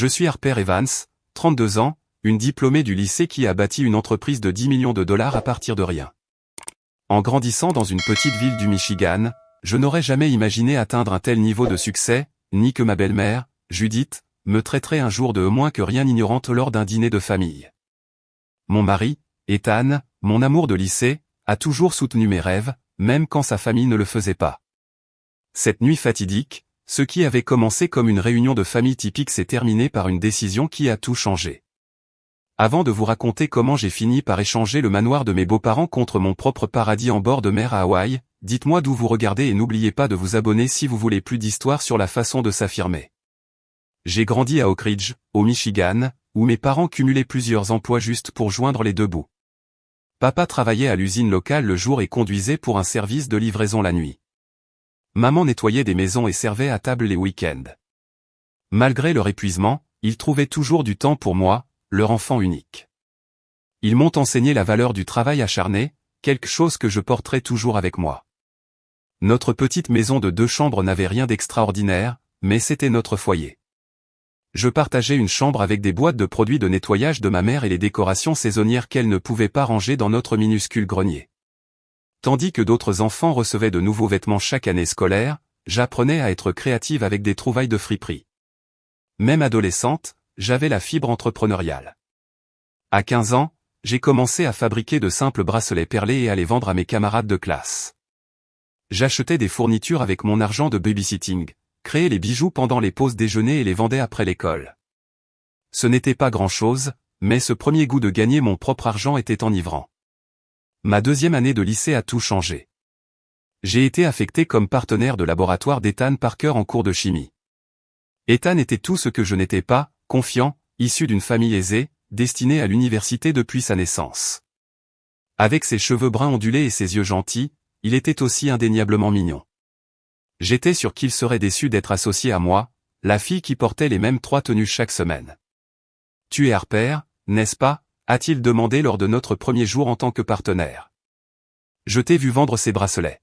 Je suis Harper Evans, 32 ans, une diplômée du lycée qui a bâti une entreprise de 10 millions de dollars à partir de rien. En grandissant dans une petite ville du Michigan, je n'aurais jamais imaginé atteindre un tel niveau de succès, ni que ma belle-mère, Judith, me traiterait un jour de moins que rien ignorante lors d'un dîner de famille. Mon mari, Ethan, mon amour de lycée, a toujours soutenu mes rêves, même quand sa famille ne le faisait pas. Cette nuit fatidique, ce qui avait commencé comme une réunion de famille typique s'est terminé par une décision qui a tout changé. Avant de vous raconter comment j'ai fini par échanger le manoir de mes beaux-parents contre mon propre paradis en bord de mer à Hawaï, dites-moi d'où vous regardez et n'oubliez pas de vous abonner si vous voulez plus d'histoires sur la façon de s'affirmer. J'ai grandi à Oak Ridge, au Michigan, où mes parents cumulaient plusieurs emplois juste pour joindre les deux bouts. Papa travaillait à l'usine locale le jour et conduisait pour un service de livraison la nuit. Maman nettoyait des maisons et servait à table les week-ends. Malgré leur épuisement, ils trouvaient toujours du temps pour moi, leur enfant unique. Ils m'ont enseigné la valeur du travail acharné, quelque chose que je porterai toujours avec moi. Notre petite maison de 2 chambres n'avait rien d'extraordinaire, mais c'était notre foyer. Je partageais une chambre avec des boîtes de produits de nettoyage de ma mère et les décorations saisonnières qu'elle ne pouvait pas ranger dans notre minuscule grenier. Tandis que d'autres enfants recevaient de nouveaux vêtements chaque année scolaire, j'apprenais à être créative avec des trouvailles de friperie. Même adolescente, j'avais la fibre entrepreneuriale. À 15 ans, j'ai commencé à fabriquer de simples bracelets perlés et à les vendre à mes camarades de classe. J'achetais des fournitures avec mon argent de babysitting, créais les bijoux pendant les pauses déjeuner et les vendais après l'école. Ce n'était pas grand-chose, mais ce premier goût de gagner mon propre argent était enivrant. Ma 2e année de lycée a tout changé. J'ai été affecté comme partenaire de laboratoire d'Ethan Parker en cours de chimie. Ethan était tout ce que je n'étais pas, confiant, issu d'une famille aisée, destiné à l'université depuis sa naissance. Avec ses cheveux bruns ondulés et ses yeux gentils, il était aussi indéniablement mignon. J'étais sûr qu'il serait déçu d'être associé à moi, la fille qui portait les mêmes 3 tenues chaque semaine. « Tu es Harper, n'est-ce pas ?» a-t-il demandé lors de notre premier jour en tant que partenaire. « Je t'ai vu vendre ces bracelets.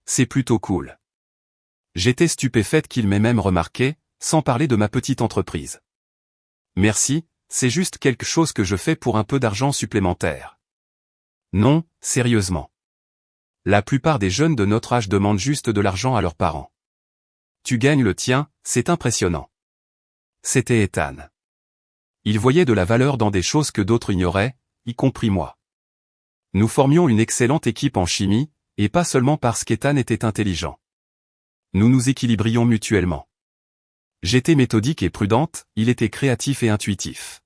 C'est plutôt cool. » J'étais stupéfaite qu'il m'ait même remarqué, sans parler de ma petite entreprise. « Merci, c'est juste quelque chose que je fais pour un peu d'argent supplémentaire. » Non, sérieusement. La plupart des jeunes de notre âge demandent juste de l'argent à leurs parents. Tu gagnes le tien, c'est impressionnant. C'était Ethan. Il voyait de la valeur dans des choses que d'autres ignoraient, y compris moi. Nous formions une excellente équipe en chimie, et pas seulement parce qu'Ethan était intelligent. Nous nous équilibrions mutuellement. J'étais méthodique et prudente, il était créatif et intuitif.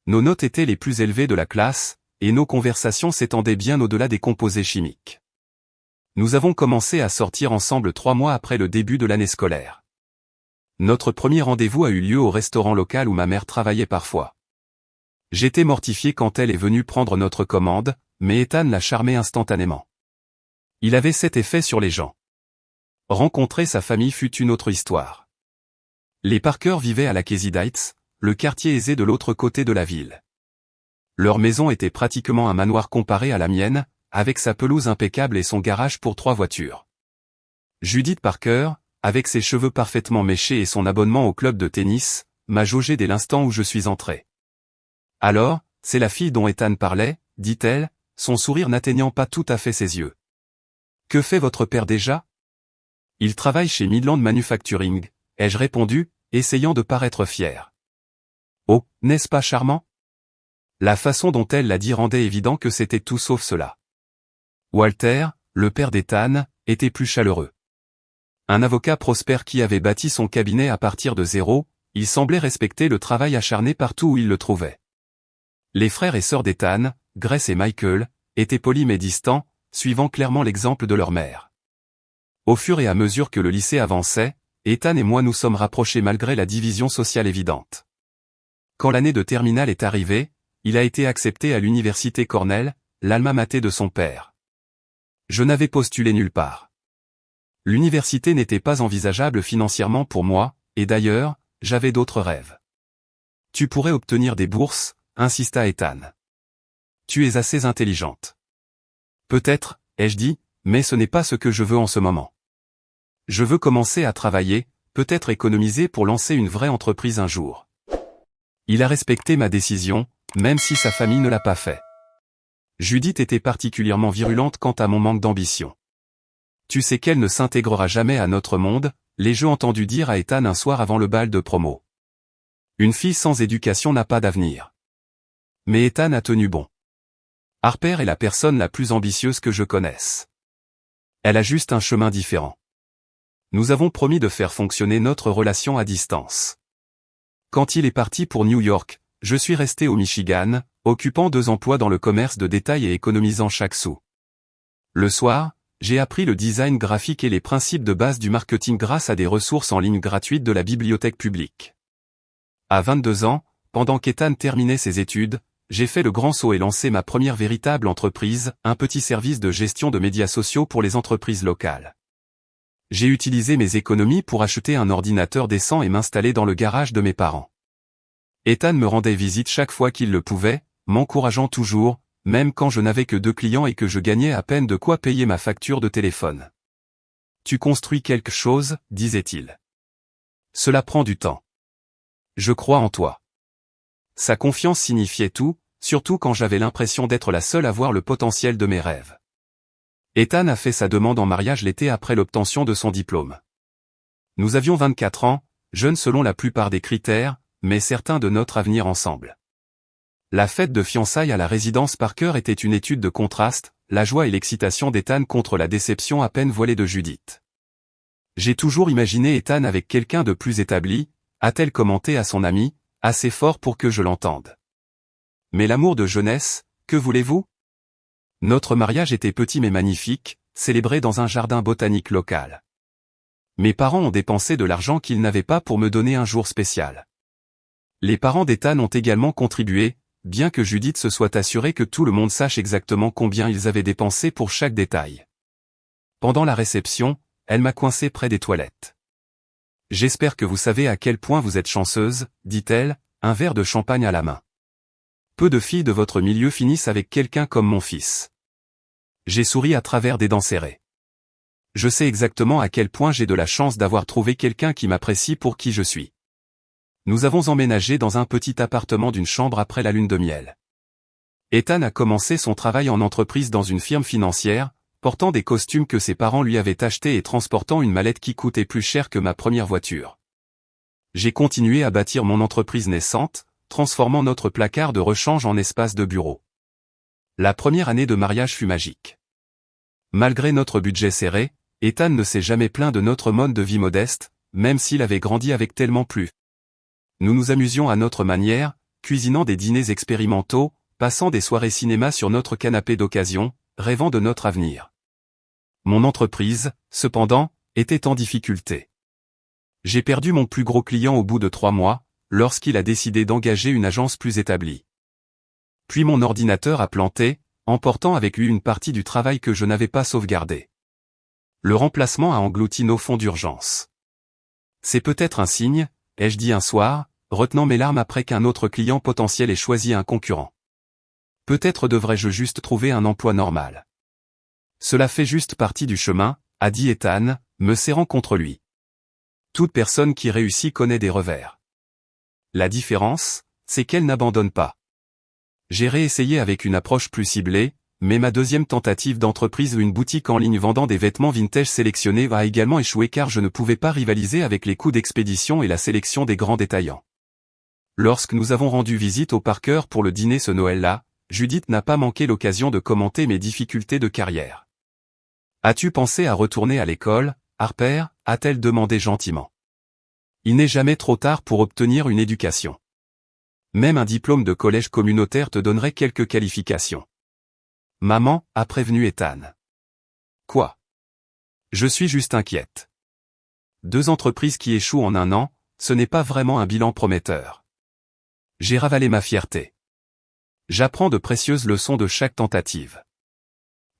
Nos notes étaient les plus élevées de la classe, et nos conversations s'étendaient bien au-delà des composés chimiques. Nous avons commencé à sortir ensemble 3 mois après le début de l'année scolaire. Notre premier rendez-vous a eu lieu au restaurant local où ma mère travaillait parfois. J'étais mortifié quand elle est venue prendre notre commande, mais Ethan l'a charmé instantanément. Il avait cet effet sur les gens. Rencontrer sa famille fut une autre histoire. Les Parker vivaient à la Casey Heights, le quartier aisé de l'autre côté de la ville. Leur maison était pratiquement un manoir comparé à la mienne, avec sa pelouse impeccable et son garage pour 3 voitures. Judith Parker, avec ses cheveux parfaitement méchés et son abonnement au club de tennis, m'a jaugé dès l'instant où je suis entré. « Alors, c'est la fille dont Ethan parlait ?» dit-elle, son sourire n'atteignant pas tout à fait ses yeux. « Que fait votre père déjà ?»« Il travaille chez Midland Manufacturing », ai-je répondu, essayant de paraître fier. « Oh, n'est-ce pas charmant ?» La façon dont elle l'a dit rendait évident que c'était tout sauf cela. Walter, le père d'Ethan, était plus chaleureux. Un avocat prospère qui avait bâti son cabinet à partir de zéro, il semblait respecter le travail acharné partout où il le trouvait. Les frères et sœurs d'Ethan, Grace et Michael, étaient polis mais distants, suivant clairement l'exemple de leur mère. Au fur et à mesure que le lycée avançait, Ethan et moi nous sommes rapprochés malgré la division sociale évidente. Quand l'année de terminale est arrivée, il a été accepté à l'université Cornell, l'alma mater de son père. Je n'avais postulé nulle part. L'université n'était pas envisageable financièrement pour moi, et d'ailleurs, j'avais d'autres rêves. « Tu pourrais obtenir des bourses », insista Ethan. « Tu es assez intelligente. »« Peut-être, ai-je dit, mais ce n'est pas ce que je veux en ce moment. Je veux commencer à travailler, peut-être économiser pour lancer une vraie entreprise un jour. Il a respecté ma décision, même si sa famille ne l'a pas fait. Judith était particulièrement virulente quant à mon manque d'ambition. Tu sais qu'elle ne s'intégrera jamais à notre monde, l'ai-je entendu dire à Ethan un soir avant le bal de promo. Une fille sans éducation n'a pas d'avenir. Mais Ethan a tenu bon. Harper est la personne la plus ambitieuse que je connaisse. Elle a juste un chemin différent. Nous avons promis de faire fonctionner notre relation à distance. Quand il est parti pour New York, je suis resté au Michigan, occupant 2 emplois dans le commerce de détail et économisant chaque sou. Le soir, j'ai appris le design graphique et les principes de base du marketing grâce à des ressources en ligne gratuites de la bibliothèque publique. À 22 ans, pendant qu'Ethan terminait ses études, j'ai fait le grand saut et lancé ma première véritable entreprise, un petit service de gestion de médias sociaux pour les entreprises locales. J'ai utilisé mes économies pour acheter un ordinateur décent et m'installer dans le garage de mes parents. Ethan me rendait visite chaque fois qu'il le pouvait, m'encourageant toujours, même quand je n'avais que 2 clients et que je gagnais à peine de quoi payer ma facture de téléphone. Tu construis quelque chose, disait-il. Cela prend du temps. Je crois en toi. Sa confiance signifiait tout, surtout quand j'avais l'impression d'être la seule à voir le potentiel de mes rêves. Ethan a fait sa demande en mariage l'été après l'obtention de son diplôme. Nous avions 24 ans, jeunes selon la plupart des critères, mais certains de notre avenir ensemble. La fête de fiançailles à la résidence Parker était une étude de contraste, la joie et l'excitation d'Ethan contre la déception à peine voilée de Judith. J'ai toujours imaginé Ethan avec quelqu'un de plus établi, a-t-elle commenté à son ami, assez fort pour que je l'entende. Mais l'amour de jeunesse, que voulez-vous? Notre mariage était petit mais magnifique, célébré dans un jardin botanique local. Mes parents ont dépensé de l'argent qu'ils n'avaient pas pour me donner un jour spécial. Les parents d'Ethan ont également contribué, bien que Judith se soit assurée que tout le monde sache exactement combien ils avaient dépensé pour chaque détail. Pendant la réception, elle m'a coincé près des toilettes. J'espère que vous savez à quel point vous êtes chanceuse, dit-elle, un verre de champagne à la main. Peu de filles de votre milieu finissent avec quelqu'un comme mon fils. J'ai souri à travers des dents serrées. Je sais exactement à quel point j'ai de la chance d'avoir trouvé quelqu'un qui m'apprécie pour qui je suis. Nous avons emménagé dans un petit appartement d'une chambre après la lune de miel. Ethan a commencé son travail en entreprise dans une firme financière, portant des costumes que ses parents lui avaient achetés et transportant une mallette qui coûtait plus cher que ma première voiture. J'ai continué à bâtir mon entreprise naissante, transformant notre placard de rechange en espace de bureau. La première année de mariage fut magique. Malgré notre budget serré, Ethan ne s'est jamais plaint de notre mode de vie modeste, même s'il avait grandi avec tellement plus. Nous nous amusions à notre manière, cuisinant des dîners expérimentaux, passant des soirées cinéma sur notre canapé d'occasion, rêvant de notre avenir. Mon entreprise, cependant, était en difficulté. J'ai perdu mon plus gros client au bout de 3 mois, lorsqu'il a décidé d'engager une agence plus établie. Puis mon ordinateur a planté, emportant avec lui une partie du travail que je n'avais pas sauvegardé. Le remplacement a englouti nos fonds d'urgence. C'est peut-être un signe, ai-je dit un soir, retenant mes larmes après qu'un autre client potentiel ait choisi un concurrent. Peut-être devrais-je juste trouver un emploi normal. Cela fait juste partie du chemin, a dit Ethan, me serrant contre lui. Toute personne qui réussit connaît des revers. La différence, c'est qu'elle n'abandonne pas. J'ai réessayé avec une approche plus ciblée, mais ma deuxième tentative d'entreprise, une boutique en ligne vendant des vêtements vintage sélectionnés, a également échoué car je ne pouvais pas rivaliser avec les coûts d'expédition et la sélection des grands détaillants. Lorsque nous avons rendu visite au Parker pour le dîner ce Noël-là, Judith n'a pas manqué l'occasion de commenter mes difficultés de carrière. « As-tu pensé à retourner à l'école, Harper ?» a-t-elle demandé gentiment. Il n'est jamais trop tard pour obtenir une éducation. Même un diplôme de collège communautaire te donnerait quelques qualifications. Maman, a prévenu Ethan. Quoi? Je suis juste inquiète. 2 entreprises qui échouent en 1 an, ce n'est pas vraiment un bilan prometteur. J'ai ravalé ma fierté. J'apprends de précieuses leçons de chaque tentative.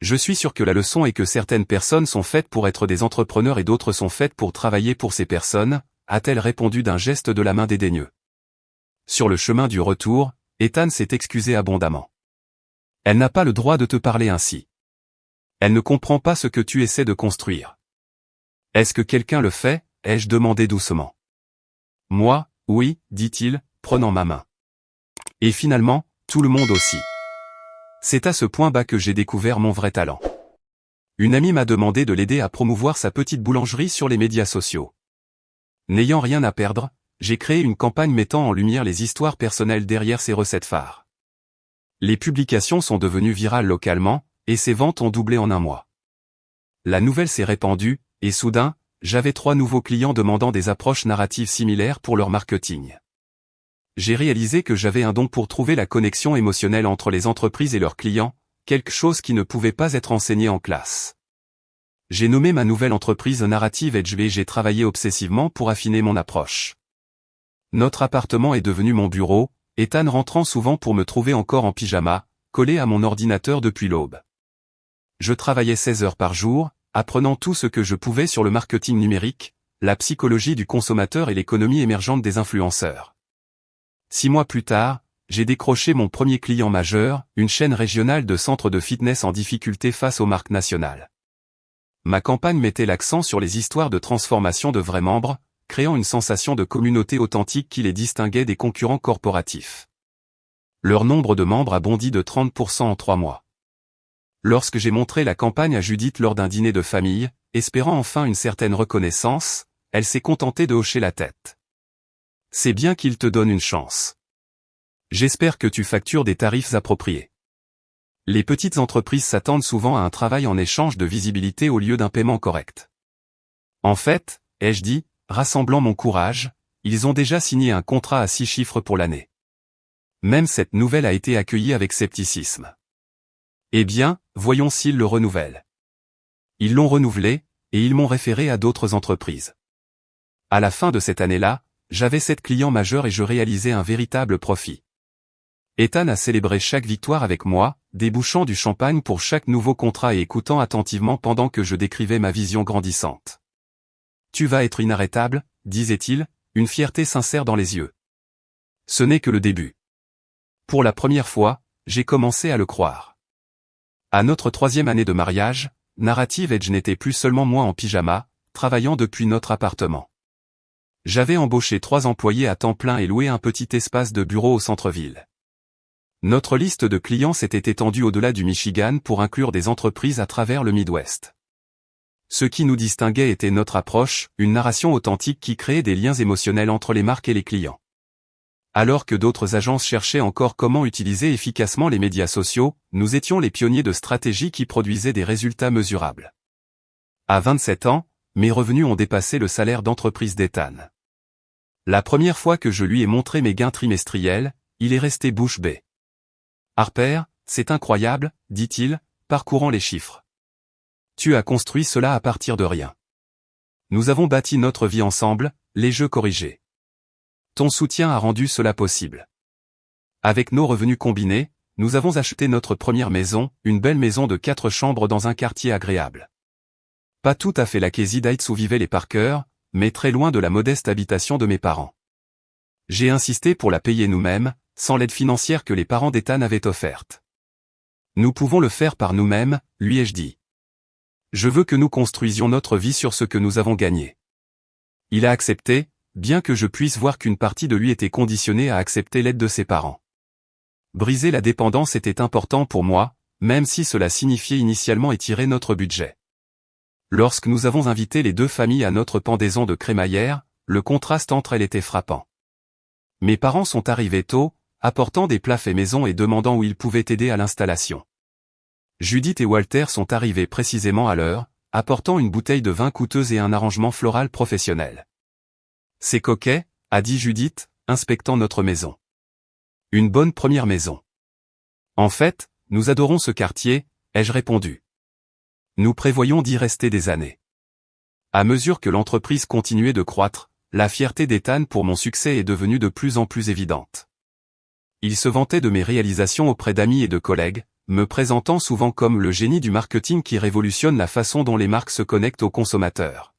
Je suis sûr que la leçon est que certaines personnes sont faites pour être des entrepreneurs et d'autres sont faites pour travailler pour ces personnes, a-t-elle répondu d'un geste de la main dédaigneux. Sur le chemin du retour, Ethan s'est excusé abondamment. Elle n'a pas le droit de te parler ainsi. Elle ne comprend pas ce que tu essaies de construire. Est-ce que quelqu'un le fait, ai-je demandé doucement. Moi, oui, dit-il, prenant ma main. Et finalement, tout le monde aussi. C'est à ce point bas que j'ai découvert mon vrai talent. Une amie m'a demandé de l'aider à promouvoir sa petite boulangerie sur les médias sociaux. N'ayant rien à perdre, j'ai créé une campagne mettant en lumière les histoires personnelles derrière ses recettes phares. Les publications sont devenues virales localement, et ses ventes ont doublé en un mois. La nouvelle s'est répandue, et soudain, j'avais 3 nouveaux clients demandant des approches narratives similaires pour leur marketing. J'ai réalisé que j'avais un don pour trouver la connexion émotionnelle entre les entreprises et leurs clients, quelque chose qui ne pouvait pas être enseigné en classe. J'ai nommé ma nouvelle entreprise Narrative Edge et j'ai travaillé obsessivement pour affiner mon approche. Notre appartement est devenu mon bureau, Ethan rentrant souvent pour me trouver encore en pyjama, collé à mon ordinateur depuis l'aube. Je travaillais 16 heures par jour, apprenant tout ce que je pouvais sur le marketing numérique, la psychologie du consommateur et l'économie émergente des influenceurs. 6 mois plus tard, j'ai décroché mon premier client majeur, une chaîne régionale de centres de fitness en difficulté face aux marques nationales. Ma campagne mettait l'accent sur les histoires de transformation de vrais membres, créant une sensation de communauté authentique qui les distinguait des concurrents corporatifs. Leur nombre de membres a bondi de 30% en 3 mois. Lorsque j'ai montré la campagne à Judith lors d'un dîner de famille, espérant enfin une certaine reconnaissance, elle s'est contentée de hocher la tête. C'est bien qu'il te donne une chance. J'espère que tu factures des tarifs appropriés. Les petites entreprises s'attendent souvent à un travail en échange de visibilité au lieu d'un paiement correct. En fait, ai-je dit, rassemblant mon courage, ils ont déjà signé un contrat à 6 chiffres pour l'année. Même cette nouvelle a été accueillie avec scepticisme. Eh bien, voyons s'ils le renouvellent. Ils l'ont renouvelé, et ils m'ont référé à d'autres entreprises. À la fin de cette année-là, j'avais 7 clients majeurs et je réalisais un véritable profit. Ethan a célébré chaque victoire avec moi, débouchant du champagne pour chaque nouveau contrat et écoutant attentivement pendant que je décrivais ma vision grandissante. Tu vas être inarrêtable, disait-il, une fierté sincère dans les yeux. Ce n'est que le début. Pour la première fois, j'ai commencé à le croire. À notre 3e année de mariage, Narrative Edge n'était plus seulement moi en pyjama, travaillant depuis notre appartement. J'avais embauché 3 employés à temps plein et loué un petit espace de bureau au centre-ville. Notre liste de clients s'était étendue au-delà du Michigan pour inclure des entreprises à travers le Midwest. Ce qui nous distinguait était notre approche, une narration authentique qui créait des liens émotionnels entre les marques et les clients. Alors que d'autres agences cherchaient encore comment utiliser efficacement les médias sociaux, nous étions les pionniers de stratégies qui produisaient des résultats mesurables. À 27 ans, mes revenus ont dépassé le salaire d'entreprise d'Ethan. La première fois que je lui ai montré mes gains trimestriels, il est resté bouche bée. Harper, c'est incroyable, dit-il, parcourant les chiffres. Tu as construit cela à partir de rien. Nous avons bâti notre vie ensemble, les jeux corrigés. Ton soutien a rendu cela possible. Avec nos revenus combinés, nous avons acheté notre première maison, une belle maison de 4 chambres dans un quartier agréable. Pas tout à fait la Casey Heights où vivaient les Parker, mais très loin de la modeste habitation de mes parents. J'ai insisté pour la payer nous-mêmes, sans l'aide financière que les parents d'Ethan avaient offerte. Nous pouvons le faire par nous-mêmes, lui ai-je dit. Je veux que nous construisions notre vie sur ce que nous avons gagné. Il a accepté, bien que je puisse voir qu'une partie de lui était conditionnée à accepter l'aide de ses parents. Briser la dépendance était important pour moi, même si cela signifiait initialement étirer notre budget. Lorsque nous avons invité les 2 familles à notre pendaison de crémaillère, le contraste entre elles était frappant. Mes parents sont arrivés tôt, apportant des plats faits maison et demandant où ils pouvaient aider à l'installation. Judith et Walter sont arrivés précisément à l'heure, apportant une bouteille de vin coûteuse et un arrangement floral professionnel. C'est coquet, a dit Judith, inspectant notre maison. Une bonne première maison. En fait, nous adorons ce quartier, ai-je répondu. Nous prévoyons d'y rester des années. À mesure que l'entreprise continuait de croître, la fierté d'Ethan pour mon succès est devenue de plus en plus évidente. Il se vantait de mes réalisations auprès d'amis et de collègues, me présentant souvent comme le génie du marketing qui révolutionne la façon dont les marques se connectent aux consommateurs.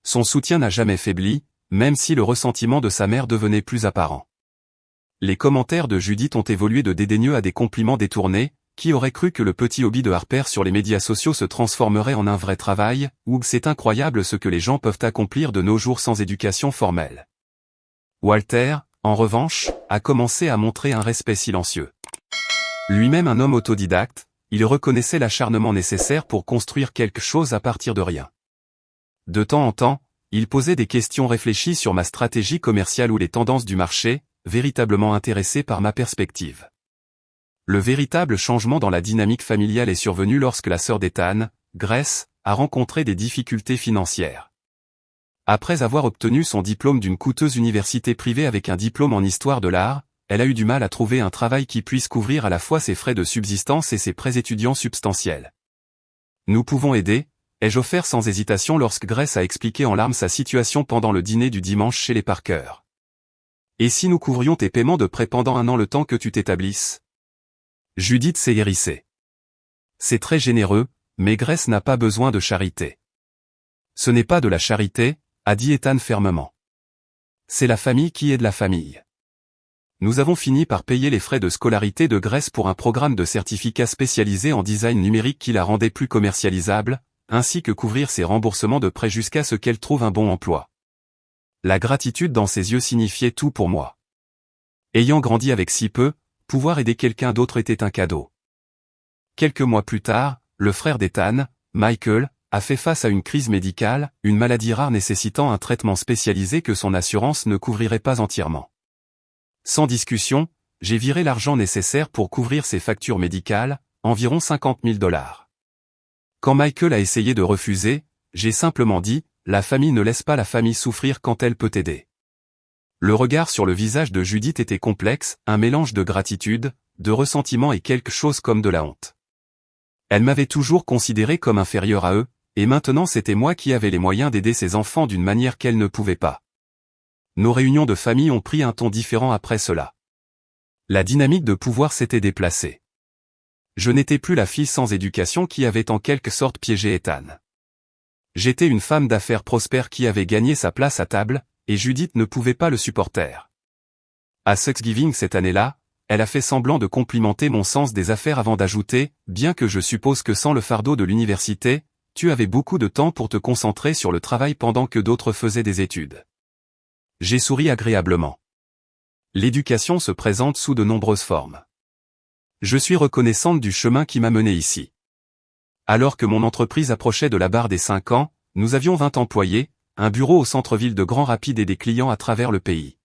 Son soutien n'a jamais faibli, même si le ressentiment de sa mère devenait plus apparent. Les commentaires de Judith ont évolué de dédaigneux à des compliments détournés, qui aurait cru que le petit hobby de Harper sur les médias sociaux se transformerait en un vrai travail, ou c'est incroyable ce que les gens peuvent accomplir de nos jours sans éducation formelle. Walter, en revanche, a commencé à montrer un respect silencieux. Lui-même un homme autodidacte, il reconnaissait l'acharnement nécessaire pour construire quelque chose à partir de rien. De temps en temps, il posait des questions réfléchies sur ma stratégie commerciale ou les tendances du marché, véritablement intéressé par ma perspective. Le véritable changement dans la dynamique familiale est survenu lorsque la sœur d'Ethan, Grace, a rencontré des difficultés financières. Après avoir obtenu son diplôme d'une coûteuse université privée avec un diplôme en histoire de l'art, elle a eu du mal à trouver un travail qui puisse couvrir à la fois ses frais de subsistance et ses prêts étudiants substantiels. Nous pouvons aider, ai-je offert sans hésitation lorsque Grace a expliqué en larmes sa situation pendant le dîner du dimanche chez les Parker. Et si nous couvrions tes paiements de prêt pendant 1 an le temps que tu t'établisses? Judith s'est hérissée. C'est très généreux, mais Grace n'a pas besoin de charité. Ce n'est pas de la charité, a dit Ethan fermement. C'est la famille qui aide la famille. Nous avons fini par payer les frais de scolarité de Grace pour un programme de certificat spécialisé en design numérique qui la rendait plus commercialisable, ainsi que couvrir ses remboursements de prêts jusqu'à ce qu'elle trouve un bon emploi. La gratitude dans ses yeux signifiait tout pour moi. Ayant grandi avec si peu, pouvoir aider quelqu'un d'autre était un cadeau. Quelques mois plus tard, le frère d'Ethan, Michael, a fait face à une crise médicale, une maladie rare nécessitant un traitement spécialisé que son assurance ne couvrirait pas entièrement. Sans discussion, j'ai viré l'argent nécessaire pour couvrir ses factures médicales, environ $50 000. Quand Michael a essayé de refuser, j'ai simplement dit, la famille ne laisse pas la famille souffrir quand elle peut aider. Le regard sur le visage de Judith était complexe, un mélange de gratitude, de ressentiment et quelque chose comme de la honte. Elle m'avait toujours considéré comme inférieur à eux, et maintenant c'était moi qui avais les moyens d'aider ses enfants d'une manière qu'elle ne pouvait pas. Nos réunions de famille ont pris un ton différent après cela. La dynamique de pouvoir s'était déplacée. Je n'étais plus la fille sans éducation qui avait en quelque sorte piégé Ethan. J'étais une femme d'affaires prospère qui avait gagné sa place à table, et Judith ne pouvait pas le supporter. À Thanksgiving cette année-là, elle a fait semblant de complimenter mon sens des affaires avant d'ajouter, bien que je suppose que sans le fardeau de l'université, tu avais beaucoup de temps pour te concentrer sur le travail pendant que d'autres faisaient des études. J'ai souri agréablement. L'éducation se présente sous de nombreuses formes. Je suis reconnaissante du chemin qui m'a mené ici. Alors que mon entreprise approchait de la barre des 5 ans, nous avions 20 employés, un bureau au centre-ville de Grand Rapids et des clients à travers le pays.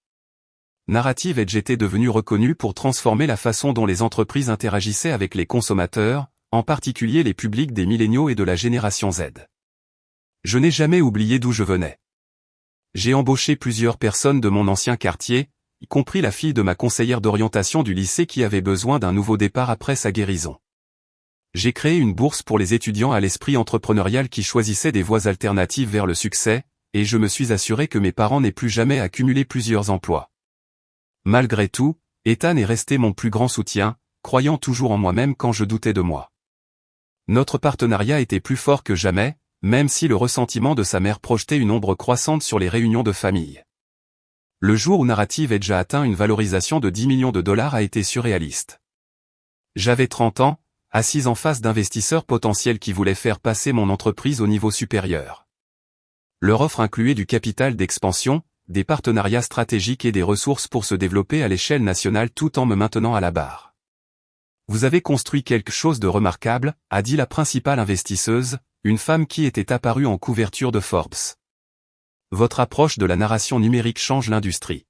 Narrative Edge était devenu reconnu pour transformer la façon dont les entreprises interagissaient avec les consommateurs, en particulier les publics des milléniaux et de la génération Z. Je n'ai jamais oublié d'où je venais. J'ai embauché plusieurs personnes de mon ancien quartier, y compris la fille de ma conseillère d'orientation du lycée qui avait besoin d'un nouveau départ après sa guérison. J'ai créé une bourse pour les étudiants à l'esprit entrepreneurial qui choisissaient des voies alternatives vers le succès, et je me suis assuré que mes parents n'aient plus jamais accumulé plusieurs emplois. Malgré tout, Ethan est resté mon plus grand soutien, croyant toujours en moi-même quand je doutais de moi. Notre partenariat était plus fort que jamais, même si le ressentiment de sa mère projetait une ombre croissante sur les réunions de famille. Le jour où Narrative Edge a atteint une valorisation de $10 millions a été surréaliste. J'avais 30 ans, assise en face d'investisseurs potentiels qui voulaient faire passer mon entreprise au niveau supérieur. Leur offre incluait du capital d'expansion, des partenariats stratégiques et des ressources pour se développer à l'échelle nationale tout en me maintenant à la barre. Vous avez construit quelque chose de remarquable, a dit la principale investisseuse, une femme qui était apparue en couverture de Forbes. Votre approche de la narration numérique change l'industrie.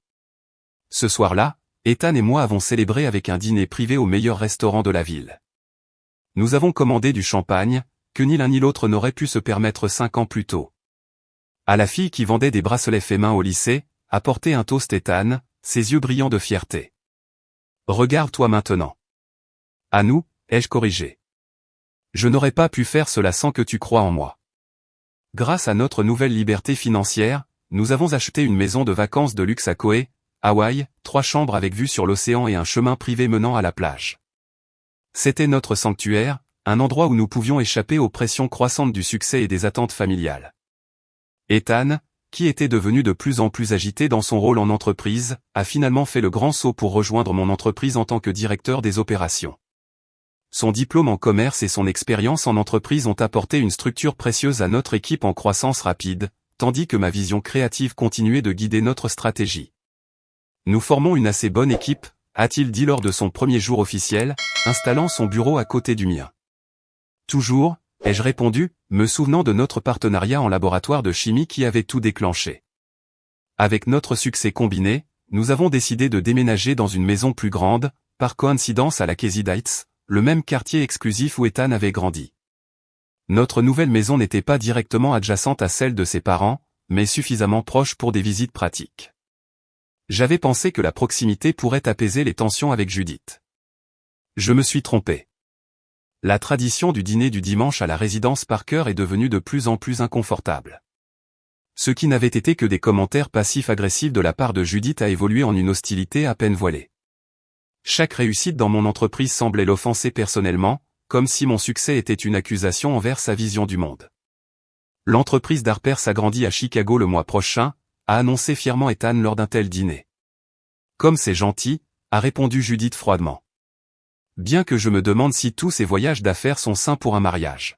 Ce soir-là, Ethan et moi avons célébré avec un dîner privé au meilleur restaurant de la ville. Nous avons commandé du champagne, que ni l'un ni l'autre n'aurait pu se permettre 5 ans plus tôt. À la fille qui vendait des bracelets faits main au lycée, a porté un toast Ethan, ses yeux brillants de fierté. Regarde-toi maintenant. À nous, ai-je corrigé. Je n'aurais pas pu faire cela sans que tu crois en moi. Grâce à notre nouvelle liberté financière, nous avons acheté une maison de vacances de luxe à Kauai, Hawaï, 3 chambres avec vue sur l'océan et un chemin privé menant à la plage. C'était notre sanctuaire, un endroit où nous pouvions échapper aux pressions croissantes du succès et des attentes familiales. Ethan, qui était devenu de plus en plus agité dans son rôle en entreprise, a finalement fait le grand saut pour rejoindre mon entreprise en tant que directeur des opérations. Son diplôme en commerce et son expérience en entreprise ont apporté une structure précieuse à notre équipe en croissance rapide, tandis que ma vision créative continuait de guider notre stratégie. Nous formons une assez bonne équipe, a-t-il dit lors de son premier jour officiel, installant son bureau à côté du mien. Toujours, ai-je répondu, me souvenant de notre partenariat en laboratoire de chimie qui avait tout déclenché. Avec notre succès combiné, nous avons décidé de déménager dans une maison plus grande, par coïncidence à la Casey Heights, le même quartier exclusif où Ethan avait grandi. Notre nouvelle maison n'était pas directement adjacente à celle de ses parents, mais suffisamment proche pour des visites pratiques. J'avais pensé que la proximité pourrait apaiser les tensions avec Judith. Je me suis trompé. La tradition du dîner du dimanche à la résidence Parker est devenue de plus en plus inconfortable. Ce qui n'avait été que des commentaires passifs-agressifs de la part de Judith a évolué en une hostilité à peine voilée. Chaque réussite dans mon entreprise semblait l'offenser personnellement, comme si mon succès était une accusation envers sa vision du monde. L'entreprise d'Harper s'agrandit à Chicago le mois prochain, a annoncé fièrement Ethan lors d'un tel dîner. Comme c'est gentil, a répondu Judith froidement. Bien que je me demande si tous ces voyages d'affaires sont sains pour un mariage.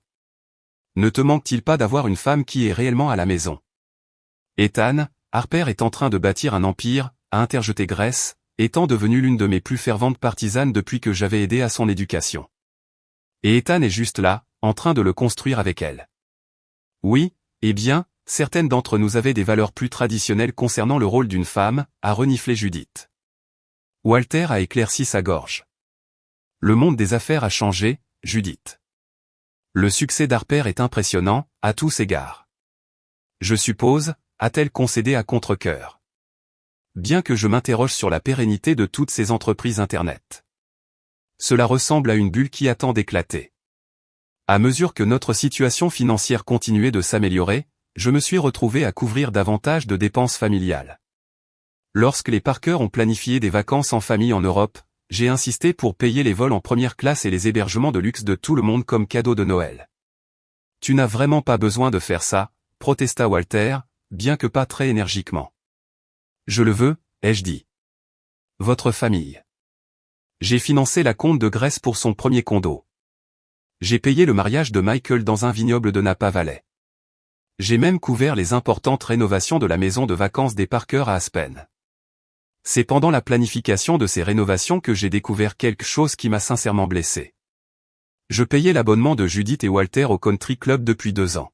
Ne te manque-t-il pas d'avoir une femme qui est réellement à la maison? Ethan, Harper est en train de bâtir un empire, a interjeté Grace, étant devenue l'une de mes plus ferventes partisanes depuis que j'avais aidé à son éducation. Et Ethan est juste là, en train de le construire avec elle. Oui, eh bien, certaines d'entre nous avaient des valeurs plus traditionnelles concernant le rôle d'une femme, a reniflé Judith. Walter a éclairci sa gorge. Le monde des affaires a changé, Judith. Le succès d'Harper est impressionnant, à tous égards. Je suppose, a-t-elle concédé à contre-cœur. Bien que je m'interroge sur la pérennité de toutes ces entreprises Internet. Cela ressemble à une bulle qui attend d'éclater. À mesure que notre situation financière continuait de s'améliorer, je me suis retrouvé à couvrir davantage de dépenses familiales. Lorsque les Parker ont planifié des vacances en famille en Europe, j'ai insisté pour payer les vols en première classe et les hébergements de luxe de tout le monde comme cadeau de Noël. Tu n'as vraiment pas besoin de faire ça, protesta Walter, bien que pas très énergiquement. Je le veux, ai-je dit. Votre famille. J'ai financé la compte de Grace pour son premier condo. J'ai payé le mariage de Michael dans un vignoble de Napa Valley. J'ai même couvert les importantes rénovations de la maison de vacances des Parker à Aspen. C'est pendant la planification de ces rénovations que j'ai découvert quelque chose qui m'a sincèrement blessé. Je payais l'abonnement de Judith et Walter au Country Club depuis 2 ans.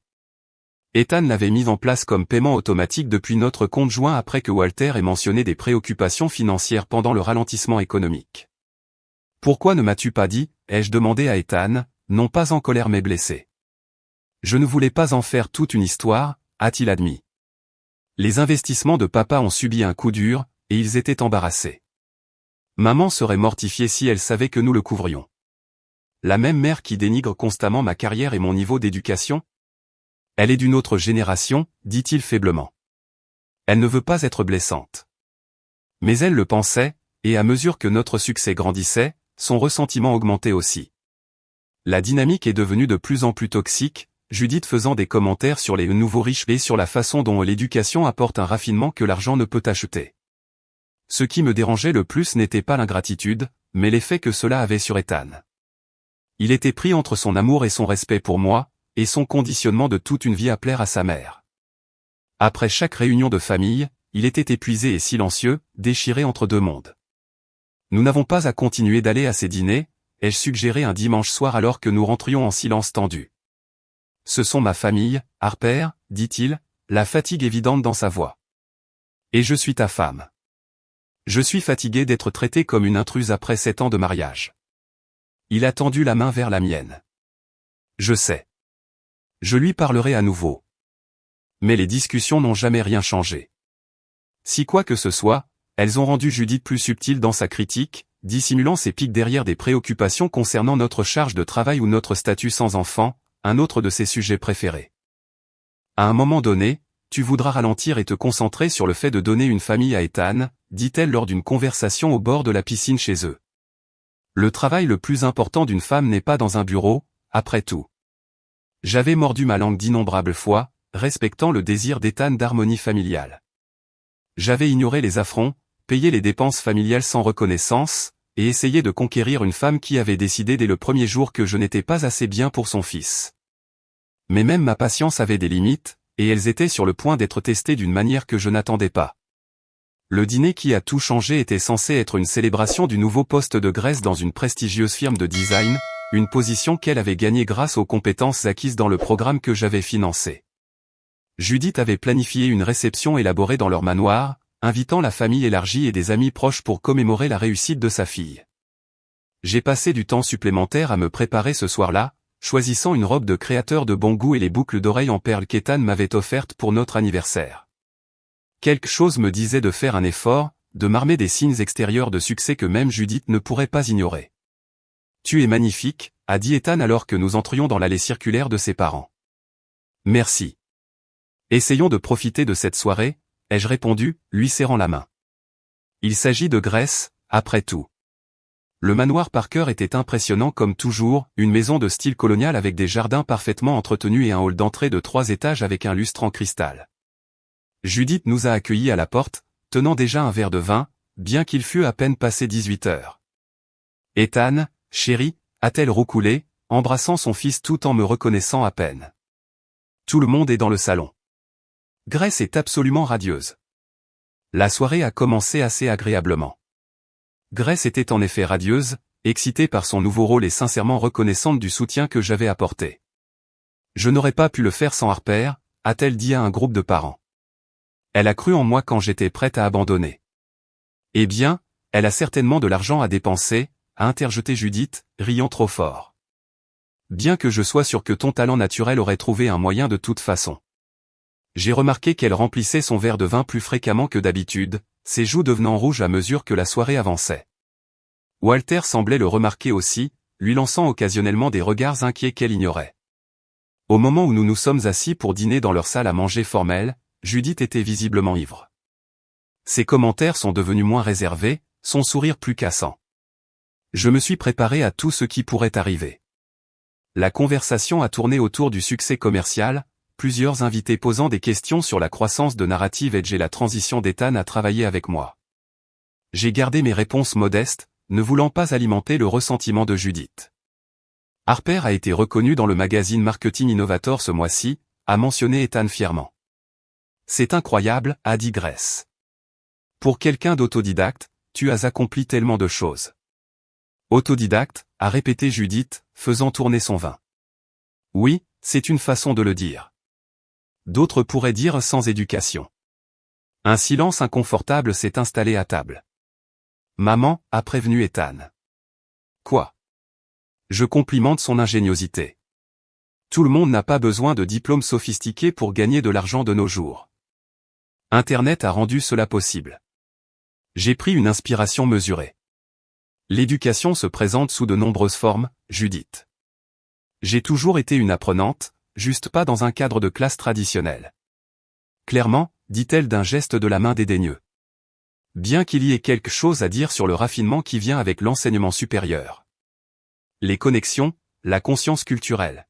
Ethan l'avait mis en place comme paiement automatique depuis notre compte joint après que Walter ait mentionné des préoccupations financières pendant le ralentissement économique. Pourquoi ne m'as-tu pas dit, ai-je demandé à Ethan, non pas en colère mais blessé. Je ne voulais pas en faire toute une histoire, a-t-il admis. Les investissements de papa ont subi un coup dur, et ils étaient embarrassés. Maman serait mortifiée si elle savait que nous le couvrions. La même mère qui dénigre constamment ma carrière et mon niveau d'éducation? Elle est d'une autre génération, dit-il faiblement. Elle ne veut pas être blessante. Mais elle le pensait, et à mesure que notre succès grandissait, son ressentiment augmentait aussi. La dynamique est devenue de plus en plus toxique, Judith faisant des commentaires sur les nouveaux riches et sur la façon dont l'éducation apporte un raffinement que l'argent ne peut acheter. Ce qui me dérangeait le plus n'était pas l'ingratitude, mais l'effet que cela avait sur Ethan. Il était pris entre son amour et son respect pour moi, et son conditionnement de toute une vie à plaire à sa mère. Après chaque réunion de famille, il était épuisé et silencieux, déchiré entre deux mondes. Nous n'avons pas à continuer d'aller à ces dîners, ai-je suggéré un dimanche soir alors que nous rentrions en silence tendu. Ce sont ma famille, Harper, dit-il, la fatigue évidente dans sa voix. Et je suis ta femme. Je suis fatigué d'être traité comme une intruse après 7 ans de mariage. Il a tendu la main vers la mienne. Je sais. Je lui parlerai à nouveau. Mais les discussions n'ont jamais rien changé. Si quoi que ce soit, elles ont rendu Judith plus subtile dans sa critique, dissimulant ses pics derrière des préoccupations concernant notre charge de travail ou notre statut sans enfant, un autre de ses sujets préférés. À un moment donné, tu voudras ralentir et te concentrer sur le fait de donner une famille à Ethan, dit-elle lors d'une conversation au bord de la piscine chez eux. Le travail le plus important d'une femme n'est pas dans un bureau, après tout. J'avais mordu ma langue d'innombrables fois, respectant le désir d'Ethan d'harmonie familiale. J'avais ignoré les affronts, payé les dépenses familiales sans reconnaissance, et essayer de conquérir une femme qui avait décidé dès le premier jour que je n'étais pas assez bien pour son fils. Mais même ma patience avait des limites, et elles étaient sur le point d'être testées d'une manière que je n'attendais pas. Le dîner qui a tout changé était censé être une célébration du nouveau poste de Grace dans une prestigieuse firme de design, une position qu'elle avait gagnée grâce aux compétences acquises dans le programme que j'avais financé. Judith avait planifié une réception élaborée dans leur manoir, invitant la famille élargie et des amis proches pour commémorer la réussite de sa fille. J'ai passé du temps supplémentaire à me préparer ce soir-là, choisissant une robe de créateur de bon goût et les boucles d'oreilles en perles qu'Ethan m'avait offertes pour notre anniversaire. Quelque chose me disait de faire un effort, de m'armer des signes extérieurs de succès que même Judith ne pourrait pas ignorer. « Tu es magnifique », a dit Ethan alors que nous entrions dans l'allée circulaire de ses parents. « Merci. Essayons de profiter de cette soirée », ai-je répondu, lui serrant la main. Il s'agit de Grace, après tout. Le manoir Parker était impressionnant comme toujours, une maison de style colonial avec des jardins parfaitement entretenus et un hall d'entrée de 3 étages avec un lustre en cristal. Judith nous a accueillis à la porte, tenant déjà un verre de vin, bien qu'il fût à peine passé 18 heures. « Ethan, chéri », a-t-elle roucoulé, embrassant son fils tout en me reconnaissant à peine. Tout le monde est dans le salon. Grace est absolument radieuse. La soirée a commencé assez agréablement. Grace était en effet radieuse, excitée par son nouveau rôle et sincèrement reconnaissante du soutien que j'avais apporté. « Je n'aurais pas pu le faire sans Harper », a-t-elle dit à un groupe de parents. Elle a cru en moi quand j'étais prête à abandonner. « Eh bien, elle a certainement de l'argent à dépenser », a interjeté Judith, riant trop fort. « Bien que je sois sûr que ton talent naturel aurait trouvé un moyen de toute façon. » J'ai remarqué qu'elle remplissait son verre de vin plus fréquemment que d'habitude, ses joues devenant rouges à mesure que la soirée avançait. Walter semblait le remarquer aussi, lui lançant occasionnellement des regards inquiets qu'elle ignorait. Au moment où nous nous sommes assis pour dîner dans leur salle à manger formelle, Judith était visiblement ivre. Ses commentaires sont devenus moins réservés, son sourire plus cassant. Je me suis préparé à tout ce qui pourrait arriver. La conversation a tourné autour du succès commercial, plusieurs invités posant des questions sur la croissance de Narrative Edge et la transition d'Ethan à travailler avec moi. J'ai gardé mes réponses modestes, ne voulant pas alimenter le ressentiment de Judith. Harper a été reconnu dans le magazine Marketing Innovator ce mois-ci, a mentionné Ethan fièrement. C'est incroyable, a dit Grace. Pour quelqu'un d'autodidacte, tu as accompli tellement de choses. Autodidacte, a répété Judith, faisant tourner son vin. Oui, c'est une façon de le dire. D'autres pourraient dire sans éducation. Un silence inconfortable s'est installé à table. Maman, a prévenu Ethan. Quoi? Je complimente son ingéniosité. Tout le monde n'a pas besoin de diplômes sophistiqués pour gagner de l'argent de nos jours. Internet a rendu cela possible. J'ai pris une inspiration mesurée. L'éducation se présente sous de nombreuses formes, Judith. J'ai toujours été une apprenante, juste pas dans un cadre de classe traditionnel. Clairement, dit-elle d'un geste de la main dédaigneux. Bien qu'il y ait quelque chose à dire sur le raffinement qui vient avec l'enseignement supérieur. Les connexions, la conscience culturelle.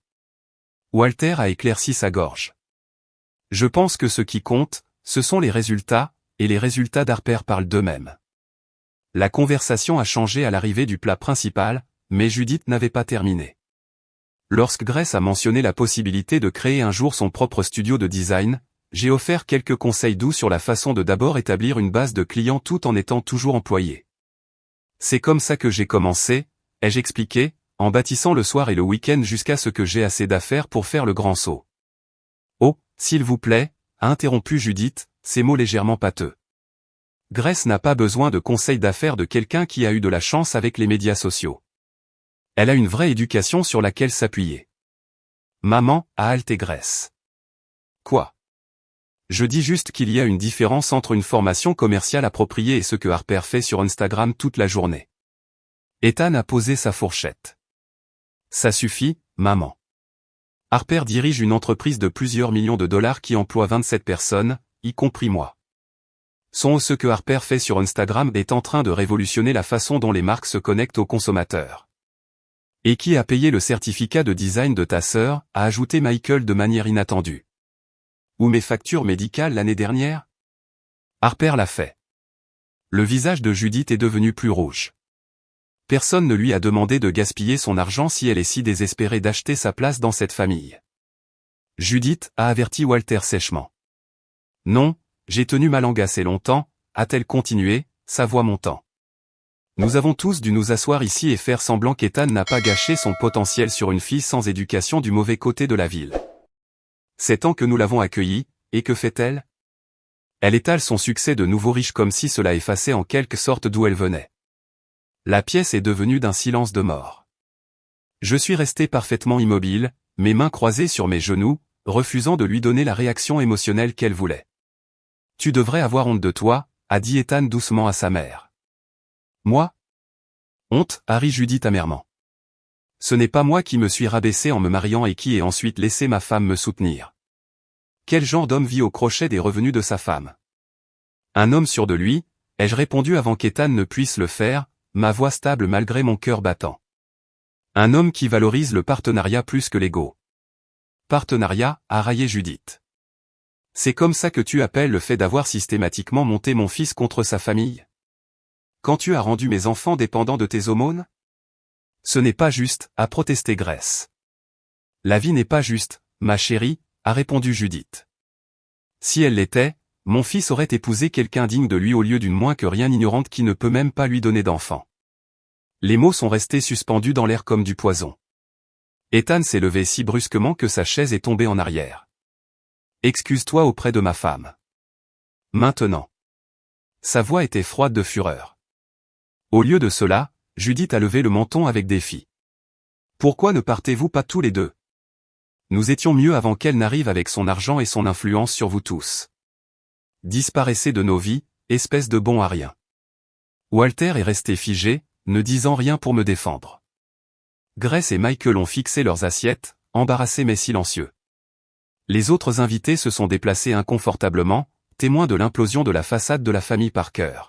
Walter a éclairci sa gorge. Je pense que ce qui compte, ce sont les résultats, et les résultats d'Harper parlent d'eux-mêmes. La conversation a changé à l'arrivée du plat principal, mais Judith n'avait pas terminé. Lorsque Grace a mentionné la possibilité de créer un jour son propre studio de design, j'ai offert quelques conseils doux sur la façon de d'abord établir une base de clients tout en étant toujours employé. C'est comme ça que j'ai commencé, ai-je expliqué, en bâtissant le soir et le week-end jusqu'à ce que j'ai assez d'affaires pour faire le grand saut. Oh, s'il vous plaît, a interrompu Judith, ces mots légèrement pâteux. Grace n'a pas besoin de conseils d'affaires de quelqu'un qui a eu de la chance avec les médias sociaux. Elle a une vraie éducation sur laquelle s'appuyer. Maman, a halté Grace. Quoi? Je dis juste qu'il y a une différence entre une formation commerciale appropriée et ce que Harper fait sur Instagram toute la journée. Ethan a posé sa fourchette. Ça suffit, maman. Harper dirige une entreprise de plusieurs millions de dollars qui emploie 27 personnes, y compris moi. Ce que Harper fait sur Instagram est en train de révolutionner la façon dont les marques se connectent aux consommateurs. Et qui a payé le certificat de design de ta sœur, a ajouté Michael de manière inattendue. Ou mes factures médicales l'année dernière? Harper l'a fait. Le visage de Judith est devenu plus rouge. Personne ne lui a demandé de gaspiller son argent si elle est si désespérée d'acheter sa place dans cette famille. Judith, a averti Walter sèchement. Non, j'ai tenu ma langue assez longtemps, a-t-elle continué, sa voix montant. Nous avons tous dû nous asseoir ici et faire semblant qu'Ethan n'a pas gâché son potentiel sur une fille sans éducation du mauvais côté de la ville. C'est tant que nous l'avons accueillie, et que fait-elle? Elle étale son succès de nouveau riche comme si cela effaçait en quelque sorte d'où elle venait. La pièce est devenue d'un silence de mort. Je suis resté parfaitement immobile, mes mains croisées sur mes genoux, refusant de lui donner la réaction émotionnelle qu'elle voulait. Tu devrais avoir honte de toi, a dit Ethan doucement à sa mère. Moi? Honte, a ri Judith amèrement. Ce n'est pas moi qui me suis rabaissé en me mariant et qui ai ensuite laissé ma femme me soutenir. Quel genre d'homme vit au crochet des revenus de sa femme? Un homme sûr de lui, ai-je répondu avant qu'Ethan ne puisse le faire, ma voix stable malgré mon cœur battant. Un homme qui valorise le partenariat plus que l'ego. Partenariat, a raillé Judith. C'est comme ça que tu appelles le fait d'avoir systématiquement monté mon fils contre sa famille? Quand tu as rendu mes enfants dépendants de tes aumônes? Ce n'est pas juste, a protesté Grace. La vie n'est pas juste, ma chérie, a répondu Judith. Si elle l'était, mon fils aurait épousé quelqu'un digne de lui au lieu d'une moins que rien ignorante qui ne peut même pas lui donner d'enfant. Les mots sont restés suspendus dans l'air comme du poison. Ethan s'est levé si brusquement que sa chaise est tombée en arrière. Excuse-toi auprès de ma femme. Maintenant. Sa voix était froide de fureur. Au lieu de cela, Judith a levé le menton avec défi. Pourquoi ne partez-vous pas tous les deux? Nous étions mieux avant qu'elle n'arrive avec son argent et son influence sur vous tous. Disparaissez de nos vies, espèce de bon à rien. Walter est resté figé, ne disant rien pour me défendre. Grace et Michael ont fixé leurs assiettes, embarrassés mais silencieux. Les autres invités se sont déplacés inconfortablement, témoins de l'implosion de la façade de la famille Parker.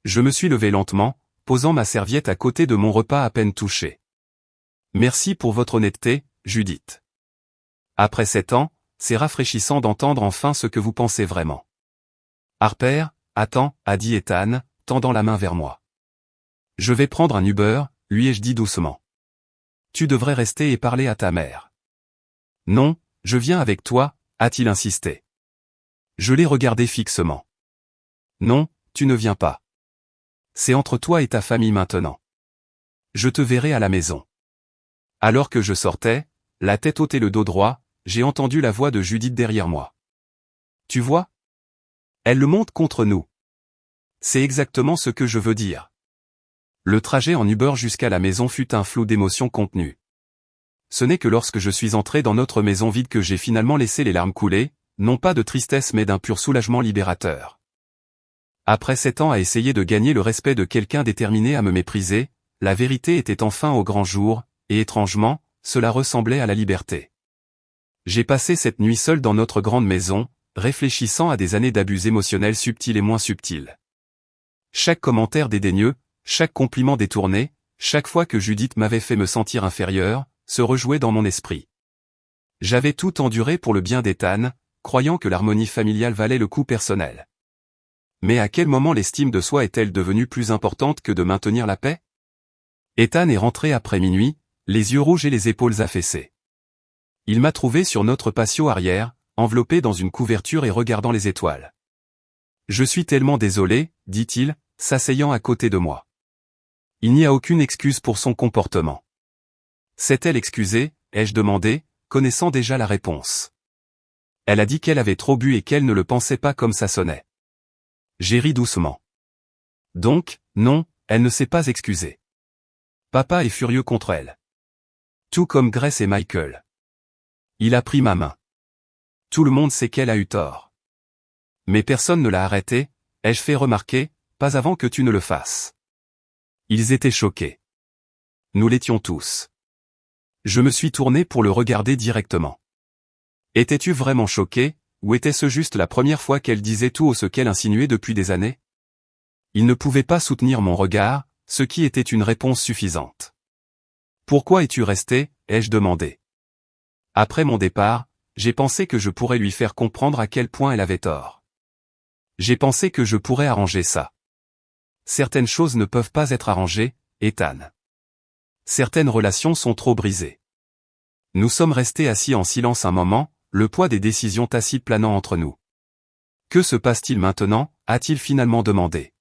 Je me suis levé lentement, posant ma serviette à côté de mon repas à peine touché. Merci pour votre honnêteté, Judith. Après 7 ans, c'est rafraîchissant d'entendre enfin ce que vous pensez vraiment. Harper, attends, a dit Ethan, tendant la main vers moi. Je vais prendre un Uber, lui ai-je dit doucement. Tu devrais rester et parler à ta mère. Non, je viens avec toi, a-t-il insisté. Je l'ai regardé fixement. Non, tu ne viens pas. C'est entre toi et ta famille maintenant. Je te verrai à la maison. Alors que je sortais, la tête haute et le dos droit, j'ai entendu la voix de Judith derrière moi. Tu vois? Elle le monte contre nous. C'est exactement ce que je veux dire. Le trajet en Uber jusqu'à la maison fut un flou d'émotions contenues. Ce n'est que lorsque je suis entré dans notre maison vide que j'ai finalement laissé les larmes couler, non pas de tristesse mais d'un pur soulagement libérateur. Après 7 ans à essayer de gagner le respect de quelqu'un déterminé à me mépriser, la vérité était enfin au grand jour, et étrangement, cela ressemblait à la liberté. J'ai passé cette nuit seul dans notre grande maison, réfléchissant à des années d'abus émotionnels subtils et moins subtils. Chaque commentaire dédaigneux, chaque compliment détourné, chaque fois que Judith m'avait fait me sentir inférieur, se rejouait dans mon esprit. J'avais tout enduré pour le bien d'Ethan, croyant que l'harmonie familiale valait le coup personnel. Mais à quel moment l'estime de soi est-elle devenue plus importante que de maintenir la paix? Ethan est rentré après minuit, les yeux rouges et les épaules affaissées. Il m'a trouvé sur notre patio arrière, enveloppé dans une couverture et regardant les étoiles. Je suis tellement désolé, dit-il, s'asseyant à côté de moi. Il n'y a aucune excuse pour son comportement. S'est-elle excusée, ai-je demandé, connaissant déjà la réponse. Elle a dit qu'elle avait trop bu et qu'elle ne le pensait pas comme ça sonnait. J'ai ri doucement. Donc, non, elle ne s'est pas excusée. Papa est furieux contre elle. Tout comme Grace et Michael. Il a pris ma main. Tout le monde sait qu'elle a eu tort. Mais personne ne l'a arrêtée, ai-je fait remarquer, pas avant que tu ne le fasses. Ils étaient choqués. Nous l'étions tous. Je me suis tourné pour le regarder directement. Étais-tu vraiment choqué, ou était-ce juste la première fois qu'elle disait tout ce qu'elle insinuait depuis des années? Il ne pouvait pas soutenir mon regard, ce qui était une réponse suffisante. Pourquoi es-tu resté, ai-je demandé. Après mon départ, j'ai pensé que je pourrais lui faire comprendre à quel point elle avait tort. J'ai pensé que je pourrais arranger ça. Certaines choses ne peuvent pas être arrangées, Ethan. Certaines relations sont trop brisées. Nous sommes restés assis en silence un moment, le poids des décisions tacites planant entre nous. Que se passe-t-il maintenant, a-t-il finalement demandé.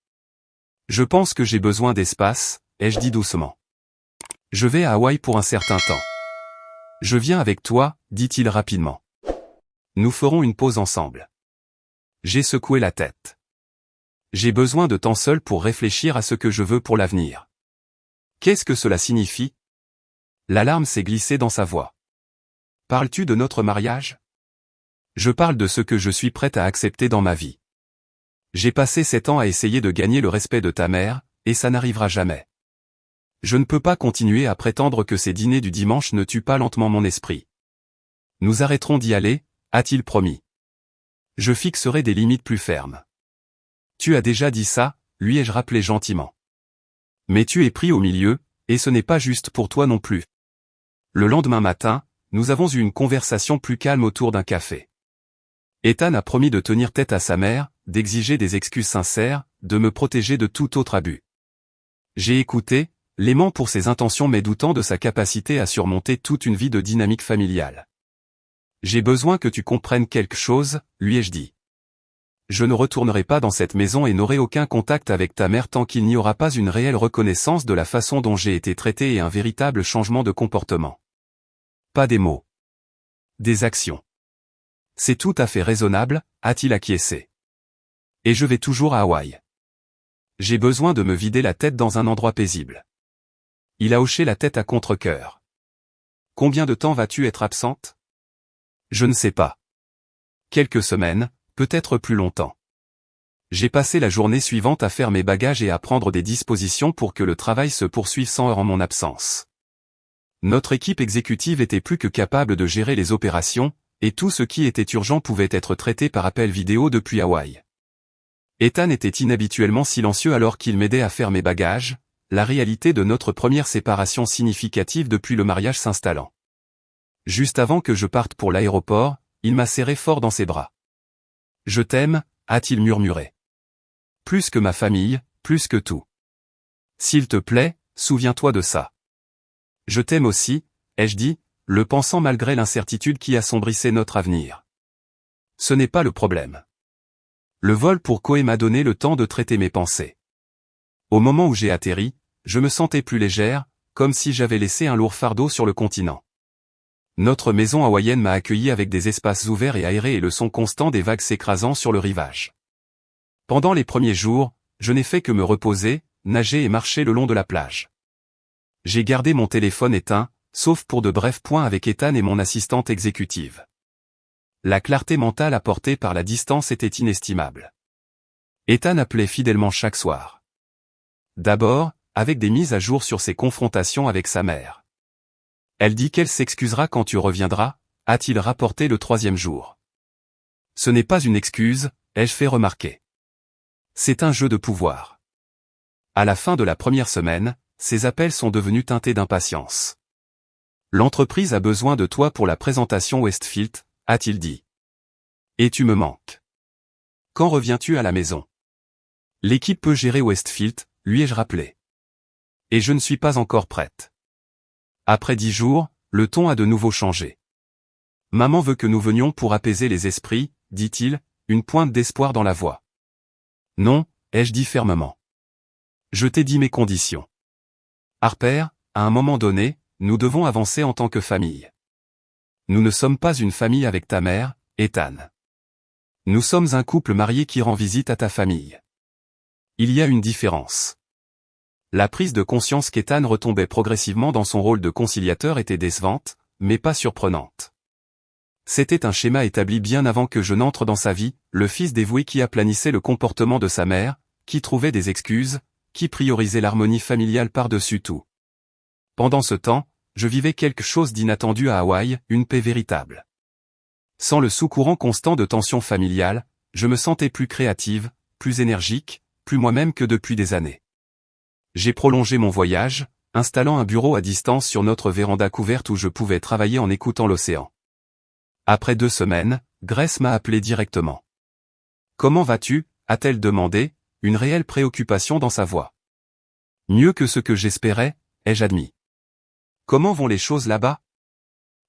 Je pense que j'ai besoin d'espace, ai-je dit doucement. Je vais à Hawaï pour un certain temps. Je viens avec toi, dit-il rapidement. Nous ferons une pause ensemble. J'ai secoué la tête. J'ai besoin de temps seul pour réfléchir à ce que je veux pour l'avenir. Qu'est-ce que cela signifie? L'alarme s'est glissée dans sa voix. Parles-tu de notre mariage? Je parle de ce que je suis prête à accepter dans ma vie. J'ai passé 7 ans à essayer de gagner le respect de ta mère, et ça n'arrivera jamais. Je ne peux pas continuer à prétendre que ces dîners du dimanche ne tuent pas lentement mon esprit. Nous arrêterons d'y aller, a-t-il promis. Je fixerai des limites plus fermes. Tu as déjà dit ça, lui ai-je rappelé gentiment. Mais tu es pris au milieu, et ce n'est pas juste pour toi non plus. Le lendemain matin, nous avons eu une conversation plus calme autour d'un café. Ethan a promis de tenir tête à sa mère, d'exiger des excuses sincères, de me protéger de tout autre abus. J'ai écouté, l'aimant pour ses intentions mais doutant de sa capacité à surmonter toute une vie de dynamique familiale. J'ai besoin que tu comprennes quelque chose, lui ai-je dit. Je ne retournerai pas dans cette maison et n'aurai aucun contact avec ta mère tant qu'il n'y aura pas une réelle reconnaissance de la façon dont j'ai été traité et un véritable changement de comportement. Pas des mots. Des actions. C'est tout à fait raisonnable, a-t-il acquiescé. Et je vais toujours à Hawaï. J'ai besoin de me vider la tête dans un endroit paisible. Il a hoché la tête à contre-cœur. Combien de temps vas-tu être absente? Je ne sais pas. Quelques semaines, peut-être plus longtemps. J'ai passé la journée suivante à faire mes bagages et à prendre des dispositions pour que le travail se poursuive sans heurts en mon absence. Notre équipe exécutive était plus que capable de gérer les opérations, et tout ce qui était urgent pouvait être traité par appel vidéo depuis Hawaï. Ethan était inhabituellement silencieux alors qu'il m'aidait à faire mes bagages, la réalité de notre première séparation significative depuis le mariage s'installant. Juste avant que je parte pour l'aéroport, il m'a serré fort dans ses bras. « Je t'aime », a-t-il murmuré. « Plus que ma famille, plus que tout. S'il te plaît, souviens-toi de ça. »« Je t'aime aussi », ai-je dit, le pensant malgré l'incertitude qui assombrissait notre avenir. Ce n'est pas le problème. Le vol pour Koé m'a donné le temps de traiter mes pensées. Au moment où j'ai atterri, je me sentais plus légère, comme si j'avais laissé un lourd fardeau sur le continent. Notre maison hawaïenne m'a accueilli avec des espaces ouverts et aérés et le son constant des vagues s'écrasant sur le rivage. Pendant les premiers jours, je n'ai fait que me reposer, nager et marcher le long de la plage. J'ai gardé mon téléphone éteint, sauf pour de brefs points avec Ethan et mon assistante exécutive. La clarté mentale apportée par la distance était inestimable. Ethan appelait fidèlement chaque soir. D'abord, avec des mises à jour sur ses confrontations avec sa mère. Elle dit qu'elle s'excusera quand tu reviendras, a-t-il rapporté le 3e jour. Ce n'est pas une excuse, ai-je fait remarquer. C'est un jeu de pouvoir. À la fin de la première semaine, ses appels sont devenus teintés d'impatience. L'entreprise a besoin de toi pour la présentation Westfield, a-t-il dit. Et tu me manques. Quand reviens-tu à la maison? L'équipe peut gérer Westfield, lui ai-je rappelé. Et je ne suis pas encore prête. Après 10 jours, le ton a de nouveau changé. Maman veut que nous venions pour apaiser les esprits, dit-il, une pointe d'espoir dans la voix. Non, ai-je dit fermement. Je t'ai dit mes conditions. Harper, à un moment donné, nous devons avancer en tant que famille. Nous ne sommes pas une famille avec ta mère, Ethan. Nous sommes un couple marié qui rend visite à ta famille. Il y a une différence. La prise de conscience qu'Ethan retombait progressivement dans son rôle de conciliateur était décevante, mais pas surprenante. C'était un schéma établi bien avant que je n'entre dans sa vie, le fils dévoué qui aplanissait le comportement de sa mère, qui trouvait des excuses, qui priorisait l'harmonie familiale par-dessus tout. Pendant ce temps, je vivais quelque chose d'inattendu à Hawaï, une paix véritable. Sans le sous-courant constant de tensions familiales, je me sentais plus créative, plus énergique, plus moi-même que depuis des années. J'ai prolongé mon voyage, installant un bureau à distance sur notre véranda couverte où je pouvais travailler en écoutant l'océan. Après 2 semaines, Grace m'a appelé directement. « Comment vas-tu » a-t-elle demandé, une réelle préoccupation dans sa voix. Mieux que ce que j'espérais, ai-je admis. Comment vont les choses là-bas?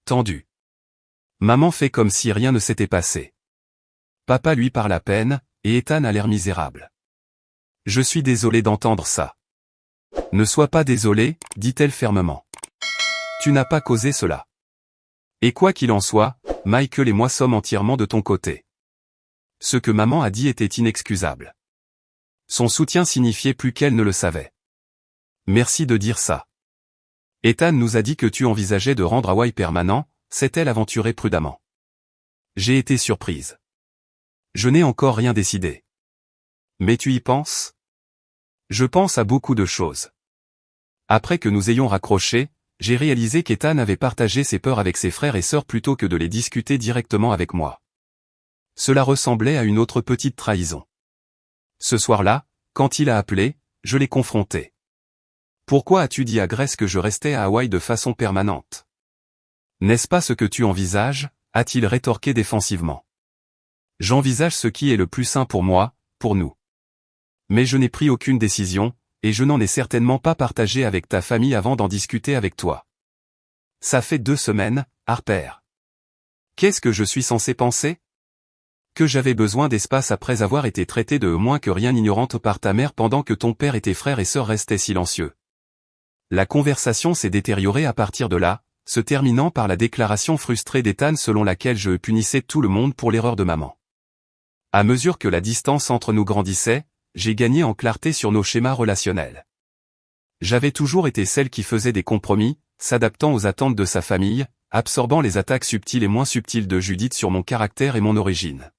Tendu. Maman fait comme si rien ne s'était passé. Papa lui parle à peine, et Ethan a l'air misérable. Je suis désolé d'entendre ça. Ne sois pas désolé, dit-elle fermement. Tu n'as pas causé cela. Et quoi qu'il en soit, Michael et moi sommes entièrement de ton côté. Ce que maman a dit était inexcusable. Son soutien signifiait plus qu'elle ne le savait. Merci de dire ça. Ethan nous a dit que tu envisageais de rendre Hawaï permanent, s'est-elle aventurée prudemment. J'ai été surprise. Je n'ai encore rien décidé. Mais tu y penses? Je pense à beaucoup de choses. Après que nous ayons raccroché, j'ai réalisé qu'Ethan avait partagé ses peurs avec ses frères et sœurs plutôt que de les discuter directement avec moi. Cela ressemblait à une autre petite trahison. Ce soir-là, quand il a appelé, je l'ai confronté. Pourquoi as-tu dit à Grace que je restais à Hawaï de façon permanente? N'est-ce pas ce que tu envisages? A-t-il rétorqué défensivement. J'envisage ce qui est le plus sain pour moi, pour nous. Mais je n'ai pris aucune décision, et je n'en ai certainement pas partagé avec ta famille avant d'en discuter avec toi. Ça fait 2 semaines, Harper. Qu'est-ce que je suis censé penser? Que j'avais besoin d'espace après avoir été traité de moins que rien ignorante par ta mère pendant que ton père et tes frères et sœurs restaient silencieux. La conversation s'est détériorée à partir de là, se terminant par la déclaration frustrée d'Ethan selon laquelle je punissais tout le monde pour l'erreur de maman. À mesure que la distance entre nous grandissait, j'ai gagné en clarté sur nos schémas relationnels. J'avais toujours été celle qui faisait des compromis, s'adaptant aux attentes de sa famille, absorbant les attaques subtiles et moins subtiles de Judith sur mon caractère et mon origine.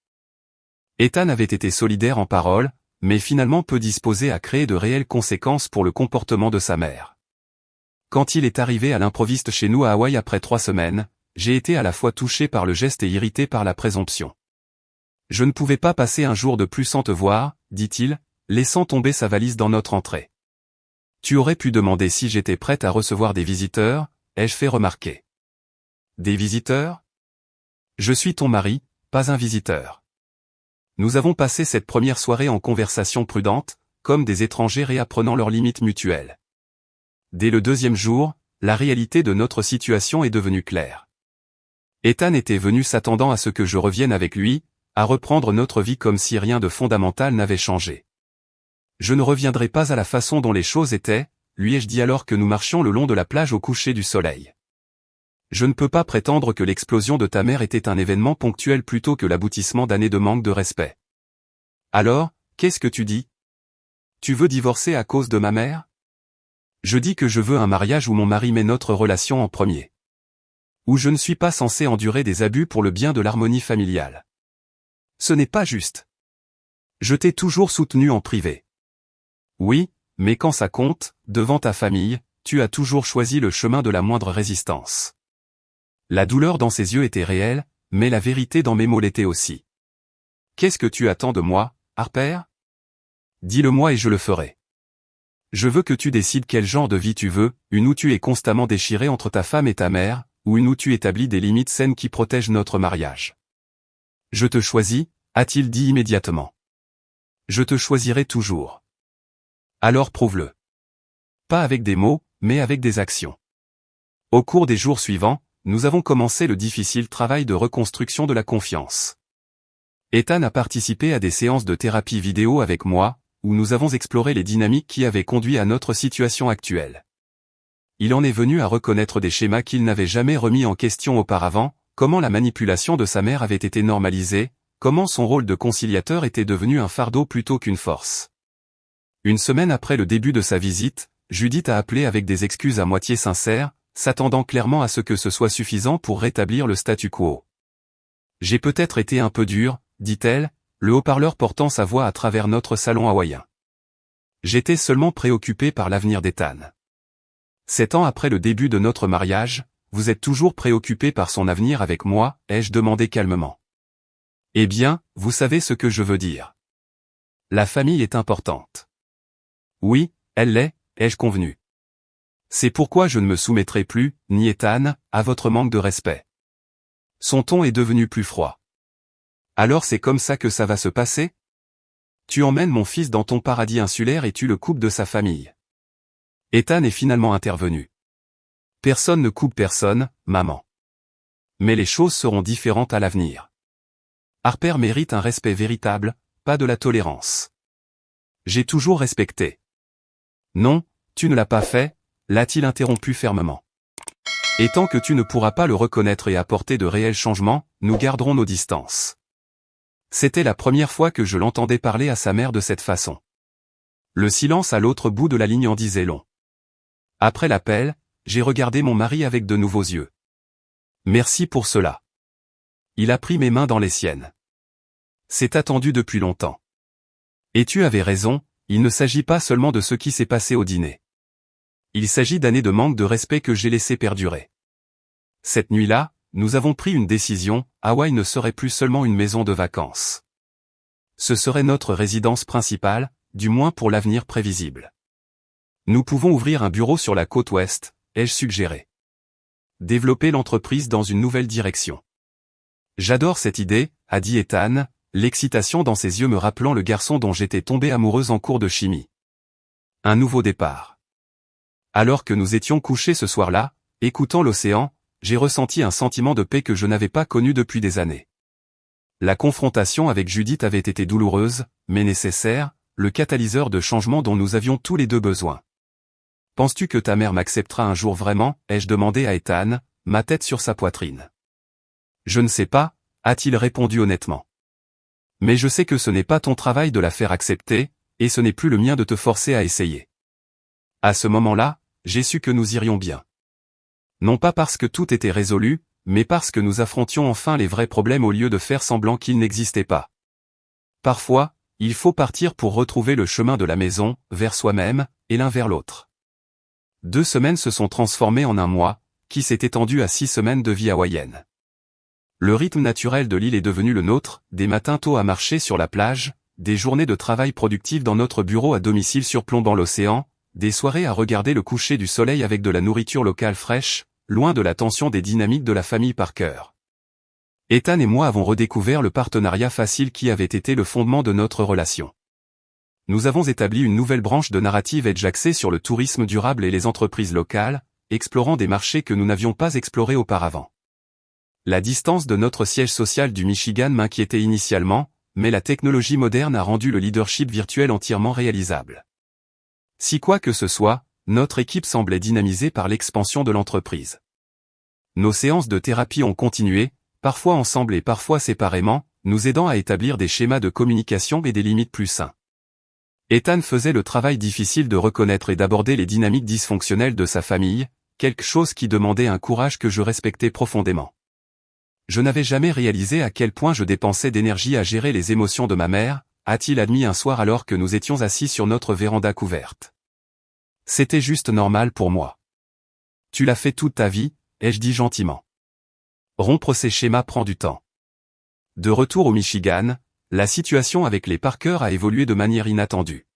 Ethan avait été solidaire en parole, mais finalement peu disposé à créer de réelles conséquences pour le comportement de sa mère. Quand il est arrivé à l'improviste chez nous à Hawaï après 3 semaines, j'ai été à la fois touché par le geste et irrité par la présomption. Je ne pouvais pas passer un jour de plus sans te voir, dit-il, laissant tomber sa valise dans notre entrée. Tu aurais pu demander si j'étais prête à recevoir des visiteurs, ai-je fait remarquer. Des visiteurs? Je suis ton mari, pas un visiteur. Nous avons passé cette première soirée en conversation prudente, comme des étrangers réapprenant leurs limites mutuelles. Dès le 2e jour, la réalité de notre situation est devenue claire. Ethan était venu s'attendant à ce que je revienne avec lui, à reprendre notre vie comme si rien de fondamental n'avait changé. Je ne reviendrai pas à la façon dont les choses étaient, lui ai-je dit alors que nous marchions le long de la plage au coucher du soleil. Je ne peux pas prétendre que l'explosion de ta mère était un événement ponctuel plutôt que l'aboutissement d'années de manque de respect. Alors, qu'est-ce que tu dis? Tu veux divorcer à cause de ma mère? Je dis que je veux un mariage où mon mari met notre relation en premier. Où je ne suis pas censé endurer des abus pour le bien de l'harmonie familiale. Ce n'est pas juste. Je t'ai toujours soutenu en privé. Oui, mais quand ça compte, devant ta famille, tu as toujours choisi le chemin de la moindre résistance. La douleur dans ses yeux était réelle, mais la vérité dans mes mots l'était aussi. Qu'est-ce que tu attends de moi, Harper? Dis-le-moi et je le ferai. Je veux que tu décides quel genre de vie tu veux, une où tu es constamment déchiré entre ta femme et ta mère, ou une où tu établis des limites saines qui protègent notre mariage. Je te choisis, a-t-il dit immédiatement. Je te choisirai toujours. Alors prouve-le. Pas avec des mots, mais avec des actions. Au cours des jours suivants, nous avons commencé le difficile travail de reconstruction de la confiance. Ethan a participé à des séances de thérapie vidéo avec moi, où nous avons exploré les dynamiques qui avaient conduit à notre situation actuelle. Il en est venu à reconnaître des schémas qu'il n'avait jamais remis en question auparavant, comment la manipulation de sa mère avait été normalisée, comment son rôle de conciliateur était devenu un fardeau plutôt qu'une force. Une semaine après le début de sa visite, Judith a appelé avec des excuses à moitié sincères, s'attendant clairement à ce que ce soit suffisant pour rétablir le statu quo. J'ai peut-être été un peu dur, dit-elle, le haut-parleur portant sa voix à travers notre salon hawaïen. J'étais seulement préoccupé par l'avenir d'Ethan. 7 ans après le début de notre mariage, vous êtes toujours préoccupé par son avenir avec moi, ai-je demandé calmement. Eh bien, vous savez ce que je veux dire. La famille est importante. Oui, elle l'est, ai-je convenu. C'est pourquoi je ne me soumettrai plus, ni Ethan, à votre manque de respect. Son ton est devenu plus froid. Alors c'est comme ça que ça va se passer? Tu emmènes mon fils dans ton paradis insulaire et tu le coupes de sa famille. Ethan est finalement intervenu. Personne ne coupe personne, maman. Mais les choses seront différentes à l'avenir. Harper mérite un respect véritable, pas de la tolérance. J'ai toujours respecté. Non, tu ne l'as pas fait, l'a-t-il interrompu fermement. Et tant que tu ne pourras pas le reconnaître et apporter de réels changements, nous garderons nos distances. C'était la première fois que je l'entendais parler à sa mère de cette façon. Le silence à l'autre bout de la ligne en disait long. Après l'appel, j'ai regardé mon mari avec de nouveaux yeux. Merci pour cela. Il a pris mes mains dans les siennes. C'est attendu depuis longtemps. Et tu avais raison, il ne s'agit pas seulement de ce qui s'est passé au dîner. Il s'agit d'années de manque de respect que j'ai laissé perdurer. Cette nuit-là, nous avons pris une décision, Hawaï ne serait plus seulement une maison de vacances. Ce serait notre résidence principale, du moins pour l'avenir prévisible. Nous pouvons ouvrir un bureau sur la côte ouest, ai-je suggéré. Développer l'entreprise dans une nouvelle direction. J'adore cette idée, a dit Ethan, l'excitation dans ses yeux me rappelant le garçon dont j'étais tombée amoureuse en cours de chimie. Un nouveau départ. Alors que nous étions couchés ce soir-là, écoutant l'océan, j'ai ressenti un sentiment de paix que je n'avais pas connu depuis des années. La confrontation avec Judith avait été douloureuse, mais nécessaire, le catalyseur de changement dont nous avions tous les deux besoin. Penses-tu que ta mère m'acceptera un jour vraiment, ai-je demandé à Ethan, ma tête sur sa poitrine. Je ne sais pas, a-t-il répondu honnêtement. Mais je sais que ce n'est pas ton travail de la faire accepter, et ce n'est plus le mien de te forcer à essayer. À ce moment-là, j'ai su que nous irions bien. Non pas parce que tout était résolu, mais parce que nous affrontions enfin les vrais problèmes au lieu de faire semblant qu'ils n'existaient pas. Parfois, il faut partir pour retrouver le chemin de la maison, vers soi-même, et l'un vers l'autre. 2 semaines se sont transformées en un mois, qui s'est étendu à 6 semaines de vie hawaïenne. Le rythme naturel de l'île est devenu le nôtre, des matins tôt à marcher sur la plage, des journées de travail productives dans notre bureau à domicile surplombant l'océan, des soirées à regarder le coucher du soleil avec de la nourriture locale fraîche, loin de la tension des dynamiques de la famille Parker. Ethan et moi avons redécouvert le partenariat facile qui avait été le fondement de notre relation. Nous avons établi une nouvelle branche de narrative edge axée sur le tourisme durable et les entreprises locales, explorant des marchés que nous n'avions pas explorés auparavant. La distance de notre siège social du Michigan m'inquiétait initialement, mais la technologie moderne a rendu le leadership virtuel entièrement réalisable. Si quoi que ce soit, notre équipe semblait dynamisée par l'expansion de l'entreprise. Nos séances de thérapie ont continué, parfois ensemble et parfois séparément, nous aidant à établir des schémas de communication et des limites plus sains. Ethan faisait le travail difficile de reconnaître et d'aborder les dynamiques dysfonctionnelles de sa famille, quelque chose qui demandait un courage que je respectais profondément. Je n'avais jamais réalisé à quel point je dépensais d'énergie à gérer les émotions de ma mère, a-t-il admis un soir alors que nous étions assis sur notre véranda couverte. C'était juste normal pour moi. Tu l'as fait toute ta vie, ai-je dit gentiment. Rompre ces schémas prend du temps. De retour au Michigan, la situation avec les Parker a évolué de manière inattendue.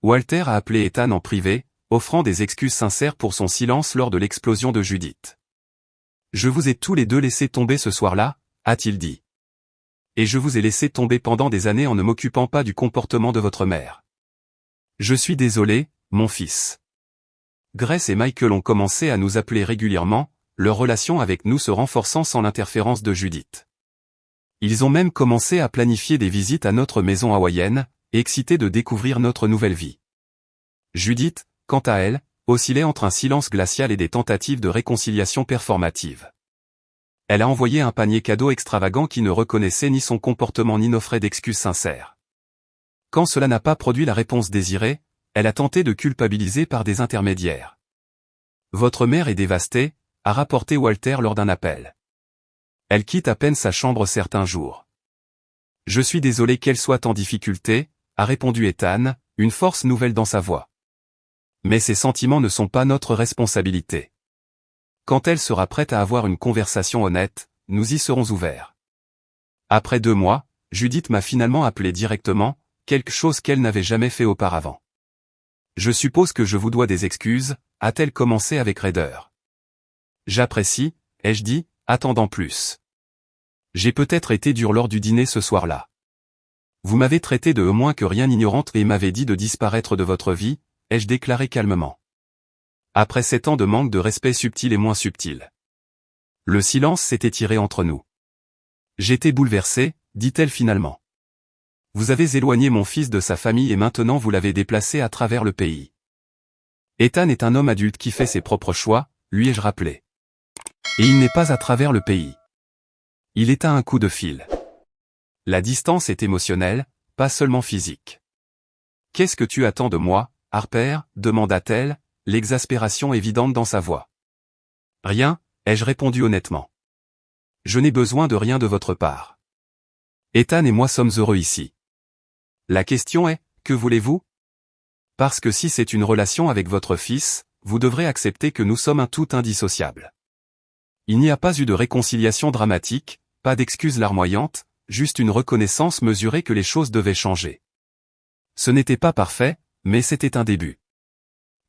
Walter a appelé Ethan en privé, offrant des excuses sincères pour son silence lors de l'explosion de Judith. Je vous ai tous les deux laissé tomber ce soir-là, a-t-il dit. Et je vous ai laissé tomber pendant des années en ne m'occupant pas du comportement de votre mère. Je suis désolé, mon fils. Grace et Michael ont commencé à nous appeler régulièrement, leur relation avec nous se renforçant sans l'interférence de Judith. Ils ont même commencé à planifier des visites à notre maison hawaïenne, excités de découvrir notre nouvelle vie. Judith, quant à elle, oscillait entre un silence glacial et des tentatives de réconciliation performative. Elle a envoyé un panier cadeau extravagant qui ne reconnaissait ni son comportement ni n'offrait d'excuses sincères. Quand cela n'a pas produit la réponse désirée, elle a tenté de culpabiliser par des intermédiaires. Votre mère est dévastée, a rapporté Walter lors d'un appel. Elle quitte à peine sa chambre certains jours. Je suis désolé qu'elle soit en difficulté, a répondu Ethan, une force nouvelle dans sa voix. Mais ces sentiments ne sont pas notre responsabilité. Quand elle sera prête à avoir une conversation honnête, nous y serons ouverts. Après 2 mois, Judith m'a finalement appelé directement, quelque chose qu'elle n'avait jamais fait auparavant. Je suppose que je vous dois des excuses, a-t-elle commencé avec raideur. J'apprécie, ai-je dit, attendant plus. J'ai peut-être été dur lors du dîner ce soir-là. Vous m'avez traité de moins que rien ignorante et m'avez dit de disparaître de votre vie, ai-je déclaré calmement. Après 7 ans de manque de respect subtil et moins subtil. Le silence s'est étiré entre nous. J'étais bouleversé, dit-elle finalement. Vous avez éloigné mon fils de sa famille et maintenant vous l'avez déplacé à travers le pays. Ethan est un homme adulte qui fait ses propres choix, lui ai-je rappelé. Et il n'est pas à travers le pays. Il est à un coup de fil. La distance est émotionnelle, pas seulement physique. Qu'est-ce que tu attends de moi, Harper, demanda-t-elle, l'exaspération évidente dans sa voix. Rien, ai-je répondu honnêtement. Je n'ai besoin de rien de votre part. Ethan et moi sommes heureux ici. La question est, que voulez-vous? Parce que si c'est une relation avec votre fils, vous devrez accepter que nous sommes un tout indissociable. Il n'y a pas eu de réconciliation dramatique, pas d'excuses larmoyantes, juste une reconnaissance mesurée que les choses devaient changer. Ce n'était pas parfait, mais c'était un début.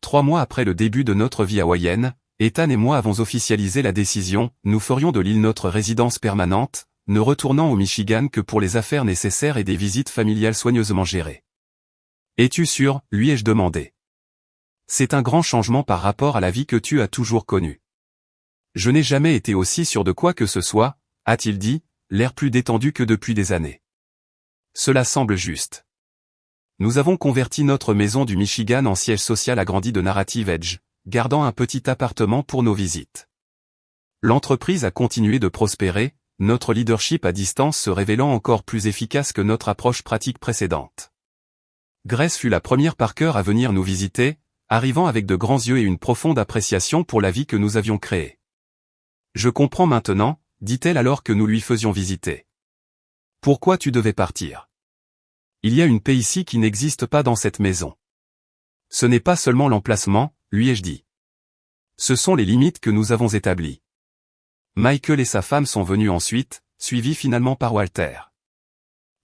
3 mois après le début de notre vie hawaïenne, Ethan et moi avons officialisé la décision, nous ferions de l'île notre résidence permanente, ne retournant au Michigan que pour les affaires nécessaires et des visites familiales soigneusement gérées. Es-tu sûr, lui ai-je demandé. C'est un grand changement par rapport à la vie que tu as toujours connue. Je n'ai jamais été aussi sûr de quoi que ce soit, a-t-il dit, l'air plus détendu que depuis des années. Cela semble juste. Nous avons converti notre maison du Michigan en siège social agrandi de Narrative Edge, gardant un petit appartement pour nos visites. L'entreprise a continué de prospérer, notre leadership à distance se révélant encore plus efficace que notre approche pratique précédente. Grace fut la première Parker à venir nous visiter, arrivant avec de grands yeux et une profonde appréciation pour la vie que nous avions créée. Je comprends maintenant, dit-elle alors que nous lui faisions visiter. Pourquoi tu devais partir? Il y a une paix ici qui n'existe pas dans cette maison. Ce n'est pas seulement l'emplacement, lui ai-je dit. Ce sont les limites que nous avons établies. Michael et sa femme sont venus ensuite, suivis finalement par Walter.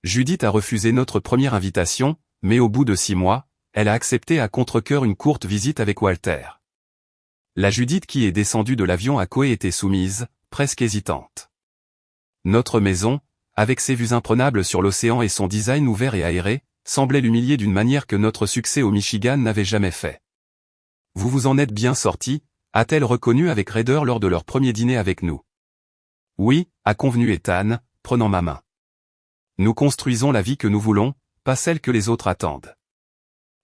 Judith a refusé notre première invitation, mais au bout de 6 mois, elle a accepté à contre-cœur une courte visite avec Walter. La Judith qui est descendue de l'avion à Koé était soumise, presque hésitante. Notre maison, avec ses vues imprenables sur l'océan et son design ouvert et aéré, semblait l'humilier d'une manière que notre succès au Michigan n'avait jamais fait. Vous vous en êtes bien sorti, a-t-elle reconnu avec raideur lors de leur premier dîner avec nous. Oui, a convenu Ethan, prenant ma main. Nous construisons la vie que nous voulons, pas celle que les autres attendent.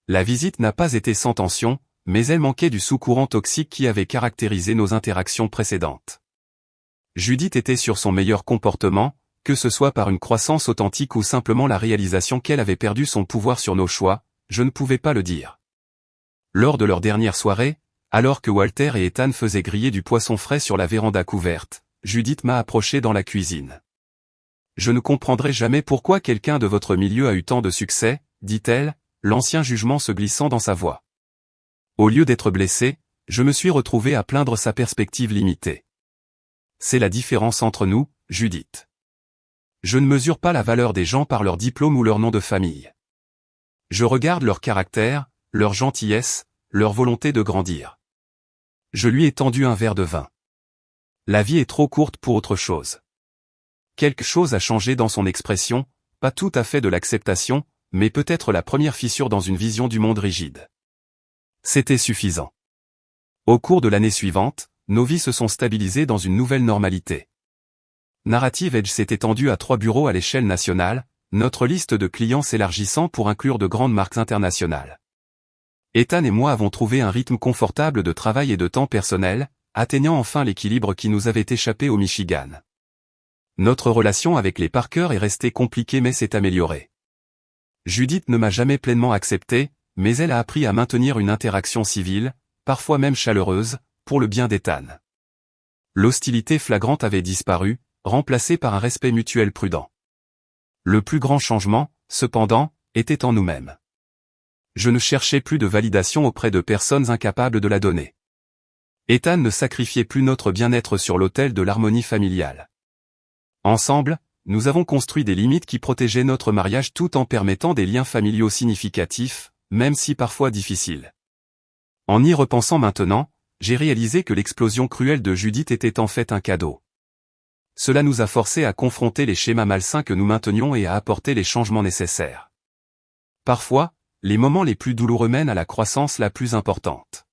La visite n'a pas été sans tension, mais elle manquait du sous-courant toxique qui avait caractérisé nos interactions précédentes. Judith était sur son meilleur comportement, que ce soit par une croissance authentique ou simplement la réalisation qu'elle avait perdu son pouvoir sur nos choix, je ne pouvais pas le dire. Lors de leur dernière soirée, alors que Walter et Ethan faisaient griller du poisson frais sur la véranda couverte, Judith m'a approché dans la cuisine. Je ne comprendrai jamais pourquoi quelqu'un de votre milieu a eu tant de succès, dit-elle, l'ancien jugement se glissant dans sa voix. Au lieu d'être blessé, je me suis retrouvé à plaindre sa perspective limitée. C'est la différence entre nous, Judith. Je ne mesure pas la valeur des gens par leur diplôme ou leur nom de famille. Je regarde leur caractère, leur gentillesse, leur volonté de grandir. Je lui ai tendu un verre de vin. La vie est trop courte pour autre chose. Quelque chose a changé dans son expression, pas tout à fait de l'acceptation, mais peut-être la première fissure dans une vision du monde rigide. C'était suffisant. Au cours de l'année suivante, nos vies se sont stabilisées dans une nouvelle normalité. Narrative Edge s'est étendue à 3 bureaux à l'échelle nationale, notre liste de clients s'élargissant pour inclure de grandes marques internationales. Ethan et moi avons trouvé un rythme confortable de travail et de temps personnel, atteignant enfin l'équilibre qui nous avait échappé au Michigan. Notre relation avec les Parker est restée compliquée mais s'est améliorée. Judith ne m'a jamais pleinement accepté, mais elle a appris à maintenir une interaction civile, parfois même chaleureuse, pour le bien d'Ethan. L'hostilité flagrante avait disparu, remplacée par un respect mutuel prudent. Le plus grand changement, cependant, était en nous-mêmes. Je ne cherchais plus de validation auprès de personnes incapables de la donner. Ethan ne sacrifiait plus notre bien-être sur l'autel de l'harmonie familiale. Ensemble, nous avons construit des limites qui protégeaient notre mariage tout en permettant des liens familiaux significatifs, même si parfois difficiles. En y repensant maintenant, j'ai réalisé que l'explosion cruelle de Judith était en fait un cadeau. Cela nous a forcés à confronter les schémas malsains que nous maintenions et à apporter les changements nécessaires. Parfois, les moments les plus douloureux mènent à la croissance la plus importante.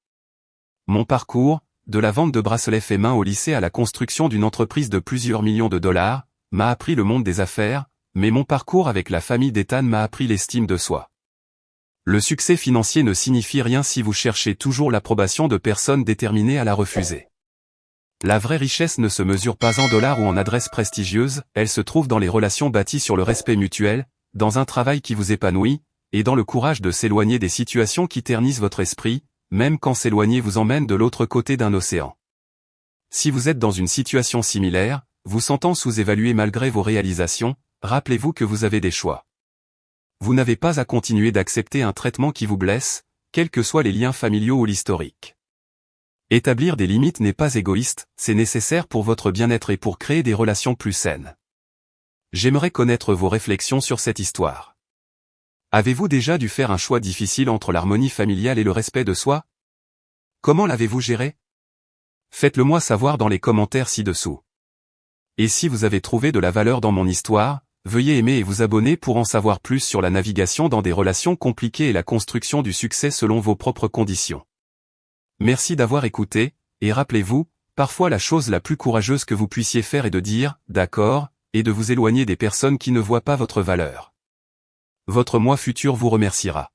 Mon parcours, de la vente de bracelets faits main au lycée à la construction d'une entreprise de plusieurs millions de dollars, m'a appris le monde des affaires, mais mon parcours avec la famille d'Ethan m'a appris l'estime de soi. Le succès financier ne signifie rien si vous cherchez toujours l'approbation de personnes déterminées à la refuser. La vraie richesse ne se mesure pas en dollars ou en adresses prestigieuses, elle se trouve dans les relations bâties sur le respect mutuel, dans un travail qui vous épanouit, et dans le courage de s'éloigner des situations qui ternissent votre esprit, même quand s'éloigner vous emmène de l'autre côté d'un océan. Si vous êtes dans une situation similaire, vous sentant sous-évalué malgré vos réalisations, rappelez-vous que vous avez des choix. Vous n'avez pas à continuer d'accepter un traitement qui vous blesse, quels que soient les liens familiaux ou l'historique. Établir des limites n'est pas égoïste, c'est nécessaire pour votre bien-être et pour créer des relations plus saines. J'aimerais connaître vos réflexions sur cette histoire. Avez-vous déjà dû faire un choix difficile entre l'harmonie familiale et le respect de soi? Comment l'avez-vous géré? Faites-le moi savoir dans les commentaires ci-dessous. Et si vous avez trouvé de la valeur dans mon histoire, veuillez aimer et vous abonner pour en savoir plus sur la navigation dans des relations compliquées et la construction du succès selon vos propres conditions. Merci d'avoir écouté, et rappelez-vous, parfois la chose la plus courageuse que vous puissiez faire est de dire « d'accord » et de vous éloigner des personnes qui ne voient pas votre valeur. Votre moi futur vous remerciera.